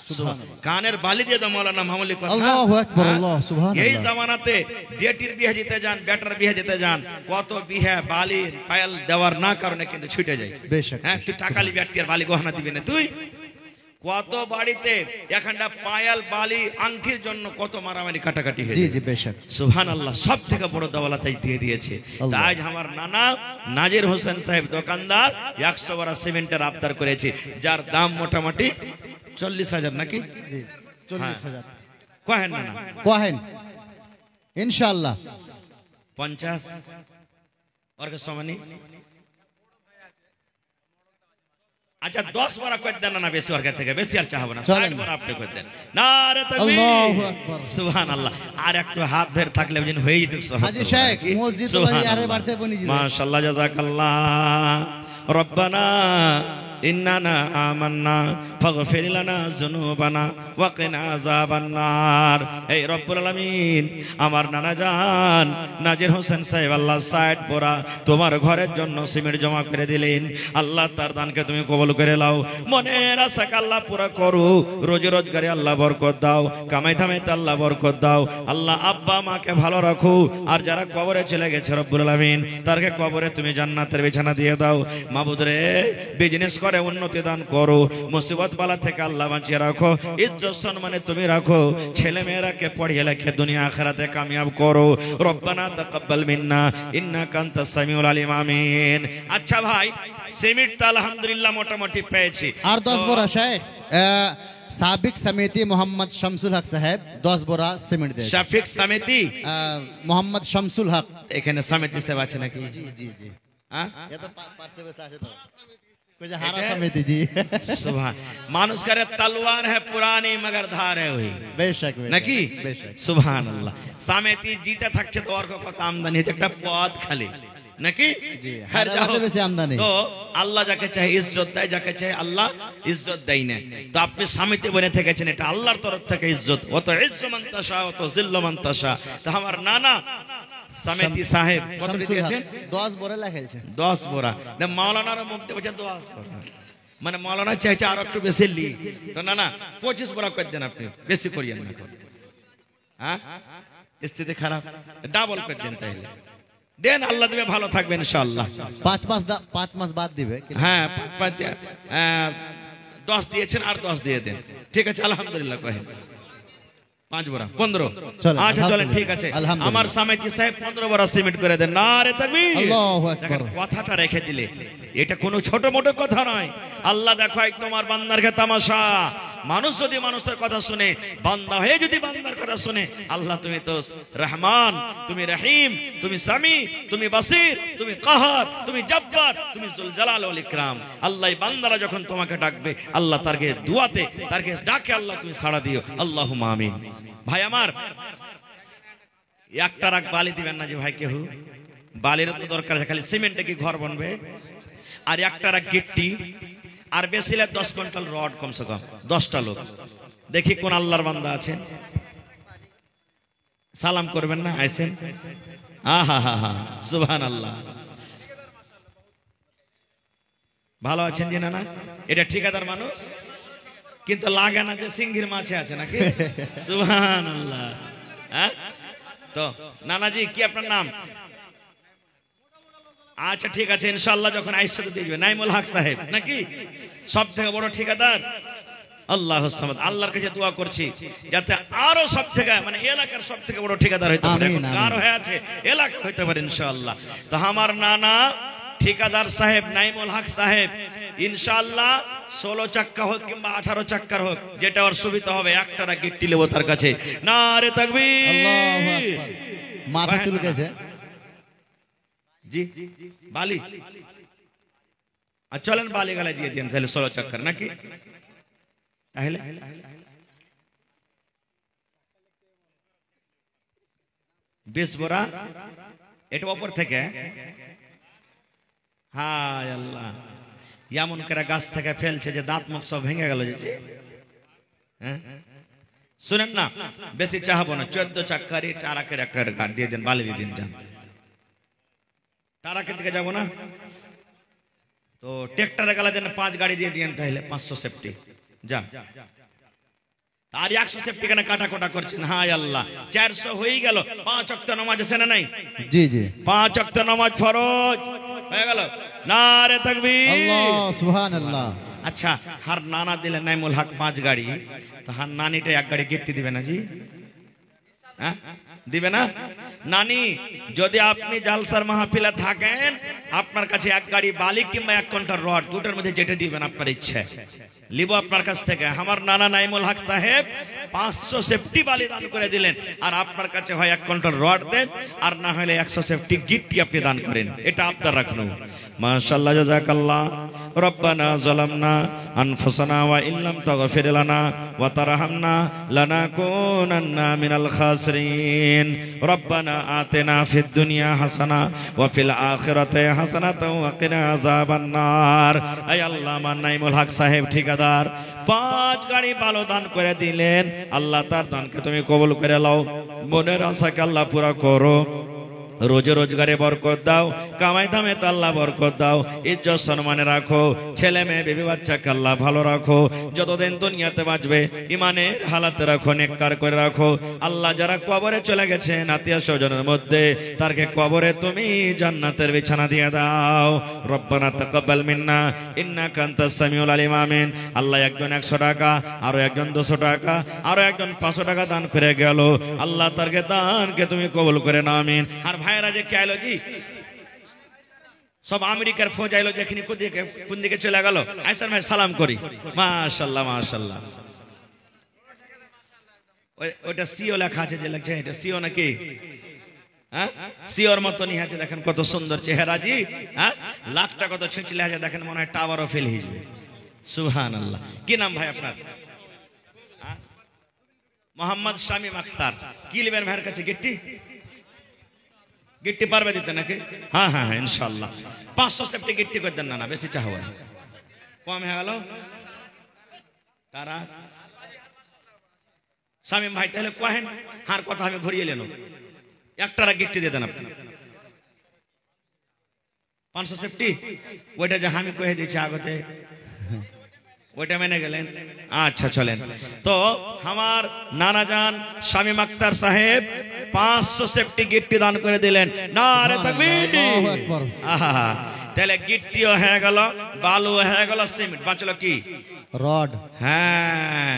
সুবহানাল্লাহ। কানের বালি দিয়ে দাও। মাওলানা মামুলি কথা। আল্লাহু আকবার। হ্যাঁ? আল্লাহ সুবহানাল্লাহ। এই জামানাতে বেটির বিয়ে দিতে যান, বেটার বিয়ে দিতে যান, কত বিয়ে বালি পায়াল দেওয়ার না কারণে কিন্তু ছুটে যায়। বেশক। হ্যাঁ, তুই টাকালি বেটি আর বালি গহনা দিবি না তুই? কত বাড়িতে এখানটা পায়াল বালি আংটির জন্য কত মারামারি কাটাকাটি হয়েছে। জি জি, বেশক। সুবহানাল্লাহ। সব থেকে বড় দৌলত দিয়ে দিয়েছে। আল্লাহ। তাই আমার নানা নাজির হোসেন সাহেব দোকানদার 100 বড়া সিমেন্টের আবদার করেছে, যার দাম মোটামুটি 40,000 নাকি? জি, 40,000 কহেন না না কহেন ইনশাআল্লাহ। 50 और के सমাनी আচ্ছা 10 বড়া করে দেন না, বেশি ওর থেকে বেশি আর চাহবো না, চলেন। 60 বড়া আপনি করে দেন। নারে তাকবীর, আল্লাহু আকবার। সুবহানাল্লাহ। আর একটু হাত ধরে থাকলে যেন হয়ে যেত সব। हाजी शेख मस्जिद तो भाई यारे बढ़ते बनी जी মাশাআল্লাহ, জাযাকাল্লাহ। রব্বানা ইন্নানা আমান্না ফাগফির লানা যুনুবানা ওয়া কিনা আযাবান নার। এই রব্বুল আলামিন, আমার নানা জান নাজির হোসেন সাহেব আল্লাহ 60 বোরা তোমার ঘরের জন্য সিমেন্ট জমা করে দিলেন। আল্লাহ তার দানকে তুমি কবুল করে নাও, মনের আশাকে আল্লাহ পুরা করো, রোজি রোজগারে আল্লাহ বরকত দাও, কামাই ধামাইতে আল্লাহ বরকত দাও। আল্লাহ আব্বা মাকে ভালো রাখো, আর যারা কবরে চলে গেছে রব্বুল আলামিন তারকে কবরে তুমি জান্নাতের বিছানা দিয়ে দাও। মাবুদ রে, বিজনেস করে উন্নতি দান করো, মুসিবত বালা থেকে আল্লাহ বাঁচিয়ে রাখো, ইজ্জত সম্মানে তুমি রাখো, ছেলে মেয়েরাকে পড়িয়ে লেখে দুনিয়া আখিরাতে কামিয়াব করো। রব্বানা তাকাব্বাল মিন্না ইন্নাকা আনতাস সামিউল আলিম, আমিন। আচ্ছা ভাই, সিমেন্ট তো আলহামদুলিল্লাহ মোটামুটি পেয়েছি। और 10 बोरा शेख साबिक समिति मोहम्मद शमसुल हक साहब 10 बोरा सीमेंट दे শাফিক সমিতি, मोहम्मद शमसुल हक এখানে সমিতি সেবা আছে নাকি? जी जी जी হ্যাঁ, ये तो पार से वैसा है तो कुछ हारा समिति जी सुभान। মানুষ করে তলোয়ার है पुरानी मगर धार है वही बेशक নাকি? बेशक সুবহানাল্লাহ। সামেতি জিতে থাকছে তো আর কত আমদানি হচ্ছে, একটা পদ খালি নাকি? জি, হ্যাঁ, হাজার হাজার বেশি আমদানি। তো আল্লাহ যাকে চায় ইজ্জত দেয়, যাকে চায় আল্লাহ ইজ্জত দেয় না। তো আপনি সামিতে বনে থেকেছেন, এটা আল্লাহর তরফ থেকে ইজ্জত। অত ইজ্জু মান তাশা অত জিল্লু মান তাশা। তো আমার নানা সামেতি সাহেব কত शमसुल দিয়েছেন? हक 10 बोरा লেখেছে 10 বোরা। মাওলানার মুখ দিয়ে বলছে 10 বোরা, মানে মাওলানা চাইছে আর একটু বেশি লি। তো না না, 25 বোরা করে দেন আপনি, বেশি করিয়েন না। হ্যাঁ, স্থিতি খারাপ, ডাবল করে দেন তাইলে দেন, আল্লাহ দেবে, ভালো থাকবেন ইনশাআল্লাহ। 5 মাস बाद দিবে হ্যাঁ, 10 দিয়েছেন, আর 10 দিয়ে দেন, ঠিক আছে? আলহামদুলিল্লাহ কহেন 5 বোরা 15। চলেন, আচ্ছা চলেন, আলহামদুলিল্লাহ। ঠিক আছে। আলহামদুলিল্লাহ। আমার সামেতি সাহেব 15 বোরা সিমেন্ট করে দেন। নারে তাকবীর, আল্লাহু আকবার। দেখেন কথাটা রেখে দিলে, এটা কোনো ছোট মোটো কথা নয়। আল্লাহ দেখো তোমার বান্দারকে তামাশা। মানুষ যদি মানুষের কথা শুনে, বান্দা হয়ে যদি বান্দার কথা শুনে, আল্লাহ তুমি তো রহমান, তুমি রহিম, তুমি সামি, তুমি বাসির, তুমি কাহার, তুমি জব্বার, তুমি জুল জালাল ওয়াল ইকরাম। আল্লাহ বান্দারা যখন তোমাকে ডাকবে, আল্লাহ তারকে দুয়াতে তারকে ডাকে, আল্লাহ তুমি সাড়া দিও। আল্লাহুম্মা আমিন। ভাই আমার, একটা রাখ বালি দিবেন না যে ভাই, কেউ বালিরও তো দরকার আছে, খালি সিমেন্টে কি ঘর বনবে? আর একটা রাখ গিট্টি, আর বেশি 10 কুইন্টাল রড, কমসে কম 10টা লোক। দেখি কোন আল্লাহর বান্দা আছেন, সালাম করবেন না, আইসেন। আহা হা হা, সুবহানাল্লাহ। ভালো আছেন জি? না না, এটা ঠিকাদার মানুষ, কিন্তু লাগে না যে সিংহির মাছে আছে নাকি? সুবহানাল্লাহ। হ্যাঁ, তো নানাজি কি আপনার নাম? আচ্ছা ঠিক আছে, ইনশাআল্লাহ যখন আইসা তো দেখবে নাইমুল হক সাহেব নাকি? সব থেকে বড় ঠিকাদার। আল্লাহুস সামাদ। আল্লাহর কাছে দোয়া করছি যাতে আরো সব থেকে, মানে এলাকার সব থেকে বড় ঠিকাদার হইতে পারে। এখন কার হয়ে আছে, এলাকা হইতে পারে ইনশাআল্লাহ। তো আমার নানা ঠিকাদার সাহেব নাইমুল হক সাহেব ইনশাআল্লাহ 16 চাক্কা হোক কিংবা 18 চাক্কার হোক, যেটা ওর সুবিধা হবে, একটা গিট্টি নেবো তার কাছে। নারে তাকবীর, আল্লাহু আকবার। মাথা চুলকেছে জি বালি। আর চলেন বালি গালে দিয়ে দেন তাহলে 16 চাক্কার নাকি? তাহলে 20 বোরা এটা উপর থেকে। হায় আল্লাহ, এমন করে গাছ থেকে ফেলছে যে দাঁত মুখ সব ভেঙে গেল। হ্যাঁ, শুনেন না, বেশি চাহাবো না, 14 চাক্কারি টারাকের একটা গাড় দিয়ে দেন, বালি দিয়ে দিন। যান, টারাকের দিকে যাবো না তো ট্রেক্টরে গেলে দেন 5 গাড়ি দিয়ে দিন, তাহলে 500 সেফটি। যান, আর 100 সেফটি কেন কাটা কোটা করছেন? হায় আল্লাহ, 400 হয়ে গেল। 5 ওয়াক্ত নামাজ আছে না নাই? জি জি, 5 ওয়াক্ত নামাজ ফরজ হয়ে গেল। নারে তাকবীর, আল্লাহ সুবহানাল্লাহ। আচ্ছা, হার নানা দিলে নাইমুল হক 5 গাড়ি, তো হার নানিটা 1 গাড়ি গিফটি দিবে না জি? হ্যাঁ, দিবে না? নানি, যদি আপনি জালসার মাহফিলে থাকেন, আপনার কাছে 1 গাড়ি বালি কিংবা 1 কুইন্টাল রড, দুটোর মধ্যে যেটা দিবেন আপনার ইচ্ছে, লিব আপনার কাছ থেকে। আমার নানা নাইমুল হক সাহেব 500 সেফটি বালি দান করে দিলেন, আর আপনার কাছে হয় 1 কুইন্টাল রড দেন, আর না হলে 100 সেফটি গিট্টি আপনি দান করেন। এটা আপনার রাখুন। মাশাআল্লাহ, জাযাকাল্লাহ। রব্বানা যালামনা আনফুসানা ওয়া ইল্লাম তাগফির লানা ওয়া তারহামনা লানাকুনান্না মিনাল খাসিরিন রব্বানা আতিনা ফিদ দুনিয়া হাসানা ওয়া ফিল আখিরাতি হাসানাতাও ওয়া কিনা আযাবান নার। আয় আল্লাহ, আমার নাইমুল হক সাহেব ঠিকাদার 5 গাড়ি বালো দান করে দিলেন, আল্লাহ তার দানকে তুমি কবুল করে নাও, মনের আশাকে আল্লাহ পুরা করো, রোজে রোজগারে বরকত দাও, কামাই দামে আল্লাহ বরকত দাও, ইজ্জত সম্মানে রাখো, ছেলে মেয়ে বিবি বাচ্চাকে আল্লাহ ভালো রাখো, যতদিন দুনিয়াতে বাঁচবে ইমানের হালাতে রাখো, নেককার করে রাখো। আল্লাহ যারা কবরে চলে গেছে আত্মীয় স্বজনের মধ্যে, তারকে কবরে তুমি জান্নাতের বিছানা দিয়ে দাও। রব্বানা তাকাব্বাল মিন্না ইন্নাকা আনতাস সামিউল আলিম। আমিন। আল্লাহ একজন 100 টাকা, আরো একজন 200 টাকা, আরো একজন 500 টাকা দান করে গেল, আল্লাহ তারকে দানকে তুমি কবুল করে নাও। আমিন। আর ভাইরা যে কে আইলো জি, সব আমেরিকার ফৌজ আইলো, যেখানে কোন দিকে চলে গেল, আইসার ভাই সালাম করি। মাশাআল্লাহ মাশাআল্লাহ। ওইটা সিও লেখা আছে, যে লেখা এটা সিও নাকি? হ্যাঁ, সিওর মতনই আছে, দেখেন কত সুন্দর চেহারা জি। হ্যাঁ, লাখটা কত ছিঁচলে আছে, দেখেন মনে হয় টাওয়ারও ফেল হয়ে যাবে। সুবহানাল্লাহ। কি নাম ভাই আপনার? মোহাম্মদ শামীম আখতার। কি নেবেন ভাইয়ের কাছে? গিট্টি গিট্টি পারবে দিতে নাকি? হ্যাঁ হ্যাঁ হ্যাঁ, ইনশাল্লাহ 500 সেফটি গিট্টি করে দেন। না বেশি চাহবা, কম হয়ে গেল। তারা শামীম ভাই তাহলে কহেন, হার কথা আমি ঘুরিয়ে লেন, একটারা গিট্টি দিয়ে দেন আপনি। 500 সেফটি ওইটা যে আমি কহে দিয়েছি আগতে, ওইটা মেনে গেলেন? আচ্ছা চলেন। তো আমার নানা জান শামীম আখতার সাহেব 500 সেফটি গিট্টি দান করে দিলেন। নারে তাকবীর। আহা, তাহলে গিট্টিও হয়ে গেল, বালু হয়ে গেল, সিমেন্ট বাঁচলো কি? রড। হ্যাঁ,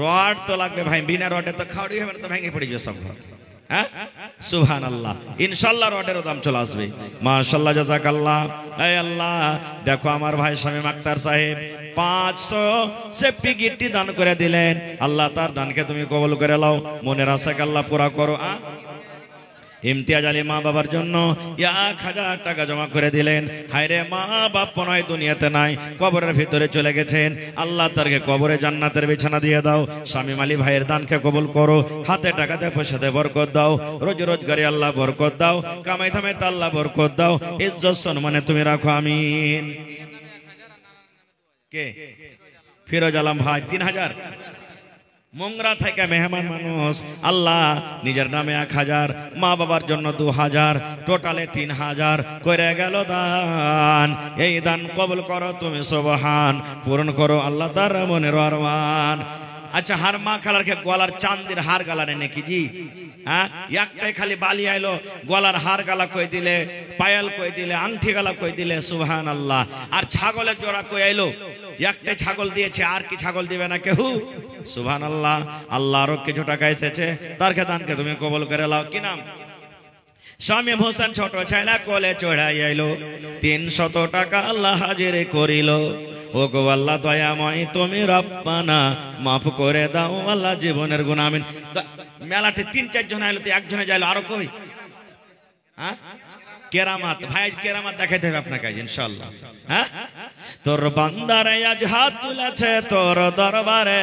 রড তো লাগবে ভাই, বিনা রডে তো খাওয়াই হবে না, তো ভেঙে পড়ে যাবে সব ঘর। হ্যাঁ, সুবহানাল্লাহ। ইনশাআল্লাহ রডেরও দাম চলে আসবে। মাশাআল্লাহ, জাযাকাল্লাহ। এই আল্লাহ, দেখো আমার ভাই শামীম আখতার সাহেব 500 সেফটি গিট্টি দান করে দিলেন, আল্লাহ তার দানকে তুমি কবুল করে নাও, মনের আশাকে আল্লাহ পুরা করো। ইমতিয়াজ আলী মা বাবার জন্য 1000 টাকা জমা করে দিলেন। হায়রে, মা বাপ নয় দুনিয়াতে নাই, কবরের ভিতরে চলে গেছেন, আল্লাহ তারকে কবরে জান্নাতের বিছানা দিয়ে দাও। শামীম আলী ভাইয়ের দানকে কবুল করো, হাতে টাকাতে পয়সাতে বরকত দাও, রোজ রোজগারে আল্লাহ বরকত দাও, কামাই থামে আল্লাহ বরকত দাও, ইজ্জত সম্মানে তুমি রাখো। আমিন। কে? ফিরোজ আলম ভাই 3000। মোংরা থেকে মেহমান মানুষ, আল্লাহ নিজের নামে 1000, মা বাবার জন্য 2000, টোটালে 3000 করে গেল দান। এই দান কবুল করো তুমি সুবহান, পূরণ করো আল্লাহ তার মনের আরমান। আচ্ছা, হার মা খালারকে গলার চাঁদের হার গালা নেই নাকি জি? হ্যাঁ, একটাই খালি বালি আইলো, গলার হার গালা কই দিলে, পায়াল কই দিলে, আংটি গালা কই দিলে, সুবহানাল্লাহ। আর ছাগলের জোড়া কই আইলো, একটাই ছাগল দিয়েছে, আর কি ছাগল দিবে না কেউ? সুবহানাল্লাহ। আল্লাহ আরো কিছু টাকা এসেছে, তার দানকে তুমি কবুল করে নাও। কি নাম? শামীম হোসেন ছোট ছেলে কোলে চড়াই আইলো, 300 টাকা আল্লাহ হাজির করিল। ও গো আল্লাহ দয়াময় তুমি রব্বানা মাফ করে দাও আল্লাহ জীবনের গুনাহ। আমিন। মেলাতে 3-4 জন আইলো, তো একজনে যাইলো, আরো কই? হ্যাঁ, কেরামাত ভাই, কেরামাত দেখাইতে হবে আপনাকে ইনশাআল্লাহ। হ্যাঁ, তোর বান্দারে আজ হাত তুলেছে তোর দরবারে,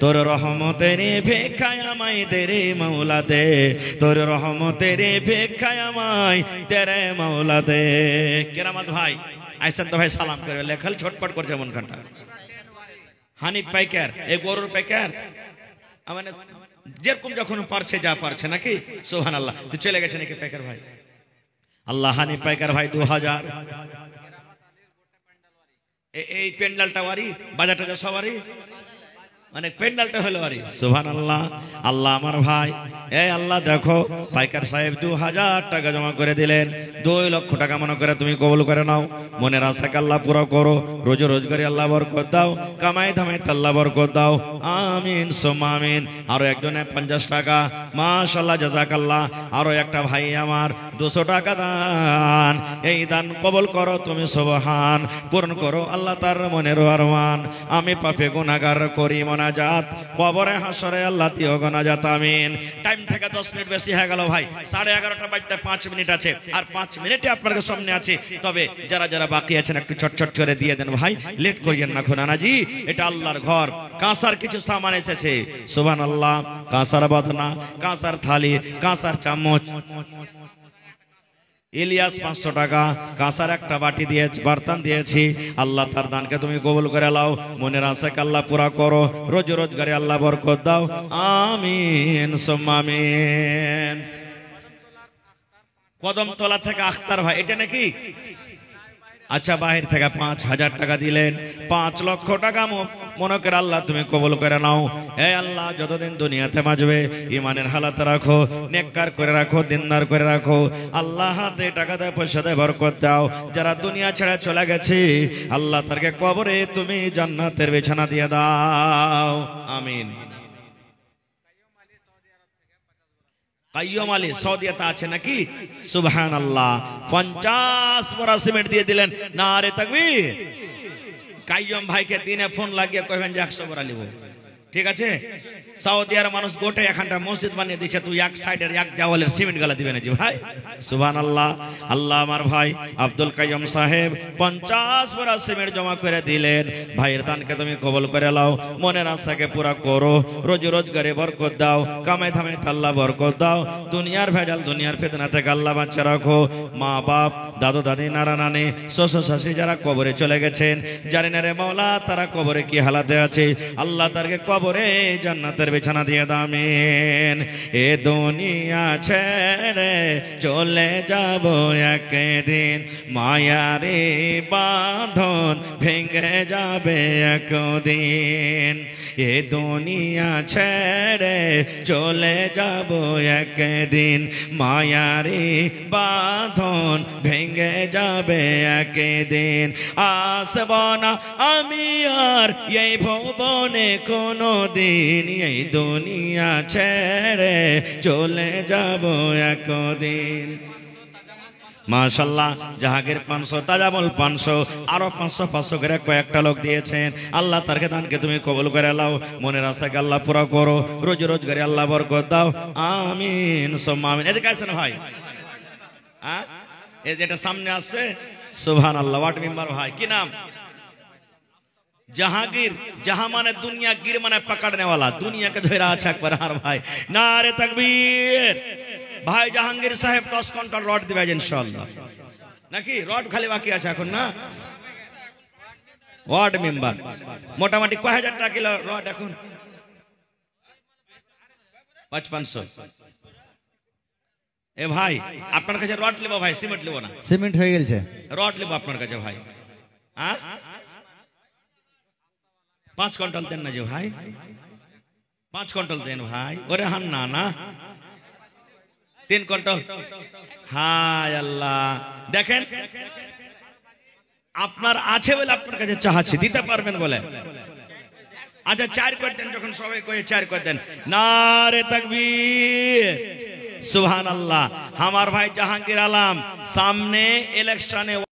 তোর রহমতের ভিক্ষায় আমায় দে রে মাওলা দে, তোর রহমতের ভিক্ষায় আমায় দে রে মাওলা দে। কেরামাত ভাই আইসেন তো ভাই, সালাম করে লেখাল ছটপট করছে মন কাটা। হানিফ পাইকার, এই গরুর পাইকার, মানে যেরকম যখন পারছে যা পারছে নাকি? সুবহানাল্লাহ। তো চলে গেছে নাকি পাইকার ভাই? আল্লাহ। হানিফ পাইকার ভাই 2000। এই পেন্ডালটা ওয়ারি, বাজারটা সবারই, মানে পেন্ডালটা হলো আরে। সুবহানাল্লাহ। আল্লাহ আমার ভাই, এই আল্লাহ দেখো পাইকার সাহেব 2000 টাকা জমা করে দিলেন, 2 লক্ষ টাকা মনে করে তুমি কবুল করে নাও, মনের আশাকে আল্লাহ পুরো করো, রোজ রোজগারে আল্লাহ বরকত দাও, কামাই ধামাই আল্লাহ বরকত দাও। আমিন সুম্মা আমিন। আরো একজনে 50 টাকা, মাশাআল্লাহ জাযাকাল্লাহ। আরো একটা ভাই আমার 200 টাকা দান, এই দান কবুল করো তুমি সুবহান, পূরণ করো আল্লাহ তার মনের আরমান। আমি পাপে গুনাহগার করি মনে গনাজাত, কবরে হাসরে আল্লাহ দিও গনাজাত, আমিন। টাইম থেকে 10 মিনিট বেশি হয়ে গেল ভাই, 11:30 বাজতে 5 মিনিট আছে, আর 5 মিনিটে আপনাদের সামনে আছে। তবে যারা যারা বাকি আছেন একটু চটচট করে দিয়ে দেন ভাই, লেট করিয়েন না নানাজি, এটা আল্লাহর ঘর। কাঁসার কিছু সামান এসেছে, সুবহানাল্লাহ। কাঁসার বদনা, কাঁসার থালি, কাঁসার চামচ। ইলিয়াস 500 টাকা, কাঁসার একটা বাটি দিয়েছি, বর্তন দিয়েছি। আল্লাহ তার দানকে তুমি কবুল করে লাও, মনের আশাকে আল্লাহ পুরা করো, রোজ রোজগারে আল্লাহ বরকত দাও, আমিন সুম্মা আমিন। কদমতলা থেকে আখতার ভাই, এটা নাকি? আচ্ছা, বাহির থেকে 5000 টাকা দিলেন, 5 লক্ষ টাকা মনে করে আল্লাহ তুমি কবুল করে নাও। হে আল্লাহ, যতদিন দুনিয়াতে বাঁচবে ইমানের হালাতে রাখো, নেককার করে রাখো, দিনদার করে রাখো। আল্লাহ হাতে টাকা দেয়, পয়সা দেয়, বরকত দাও। যারা দুনিয়া ছেড়ে চলে গেছে আল্লাহ তারকে কবরে তুমি জান্নাতের বিছানা দিয়ে দাও, আমিন। কাইয়ুম আলী সৌদিয়াতে আছে নাকি? সুবহানাল্লাহ। 50 বড়া সিমেন্ট দিয়ে দিলেন, নারে তাকবীর। কাইয়ুম ভাইকে দিনে ফোন লাগিয়ে কইবেন যে 100 বড়া নিব, ঠিক আছে? সৌদিয়ার মানুষ গোটে এখানটা মসজিদ বানিয়ে দিচ্ছে, তুই এক সাইডের এক দেওয়ালের সিমেন্ট গালা দিবেন জি ভাই, সুবহানাল্লাহ। আল্লাহ আমার ভাই আব্দুল কাইয়ুম সাহেব 50 বড়া সিমেন্ট জমা করে দিলেন। ভাইয়ের দানকে তুমি কবুল করে লাও, মনের আশাকে পুরা করো, রোজ রোজগারে বরকত দাও, কামাই ধামে আল্লাহ বরকত দাও, দুনিয়ার ভেজাল দুনিয়ার ফিতনা থেকে আল্লাহ বাঁচিয়ে রাখো। মা বাপ, দাদু দাদি, নানা নানি, শ্বশুর শাশুড়ি যারা কবরে চলে গেছেন, জানি না রে মাওলা তারা কবরে কি হালাতে আছে, আল্লাহ তারকে কবরে জান্নাতের বিছানা দিয়ে দামেন। এ দুনিয়া ছেড়ে চলে যাব একদিন, মায়ারে বাঁধন ভেঙে যাবে একদিন। এ দুনিয়া ছেড়ে চলে যাব একদিন, মায়ারে বাঁধন ভেঙে যাবে একদিন। আসব না আমি আর এই ভুবনে কোনো দিন, এই দুনিয়া ছেড়ে চলে যাব একদিন। মাশাআল্লাহ, জাহাঙ্গীর 500, তাজামুল 500, আরো 500 করে কয়েকটা লোক দিয়েছেন। আল্লাহ তার দানকে তুমি কবুল করে লাও, মনের আশাকে আল্লাহ পুরা করো, রোজ রোজগারে আল্লাহ বরকত দাও, আমিন সুম্মা আমিন। এদিকে আছেন ভাই, হ্যাঁ এই যেটা সামনে আসছে, সুবহানাল্লাহ, ওয়ার্ড মেম্বার ভাই, কি নাম? জাহাঙ্গীর। জাহা মানে দুনিয়া, গির মানে পকড়নে वाला, দুনিয়াকে ধরে আছে একবার। আর ভাই নারে তাকবীর। ভাই জাহাঙ্গীর সাহেব 10 কুইন্টাল রড দিবে ইনশাআল্লাহ, নাকি? রড খালি বাকি আছে এখন না? ওয়ার্ড মেম্বার মোটামুটি কয় হাজার টাকা কিলো রড এখন? 5500। এ ভাই আপনার কাছে রড নেব ভাই, সিমেন্ট নেব না। সিমেন্ট হয়ে গেছে, রড নেব আপনার কাছে ভাই। হ্যাঁ 5 কুইন্টাল দেন না যে ভাই, 5 কুইন্টাল দেন ভাই। ওরে হান না না 3 কুইন্টাল। হায় আল্লাহ, দেখেন আপনার আছে বলে আপনার কাছে চাহাচ্ছি, দিতে পারবেন বলে। আচ্ছা 4 করে দেন, যখন সবাই কয়ে 4 করে দেন, নারে তাকবীর, সুবহানাল্লাহ। আমার ভাই জাহাঙ্গীর আলম সামনে ইলেকশনে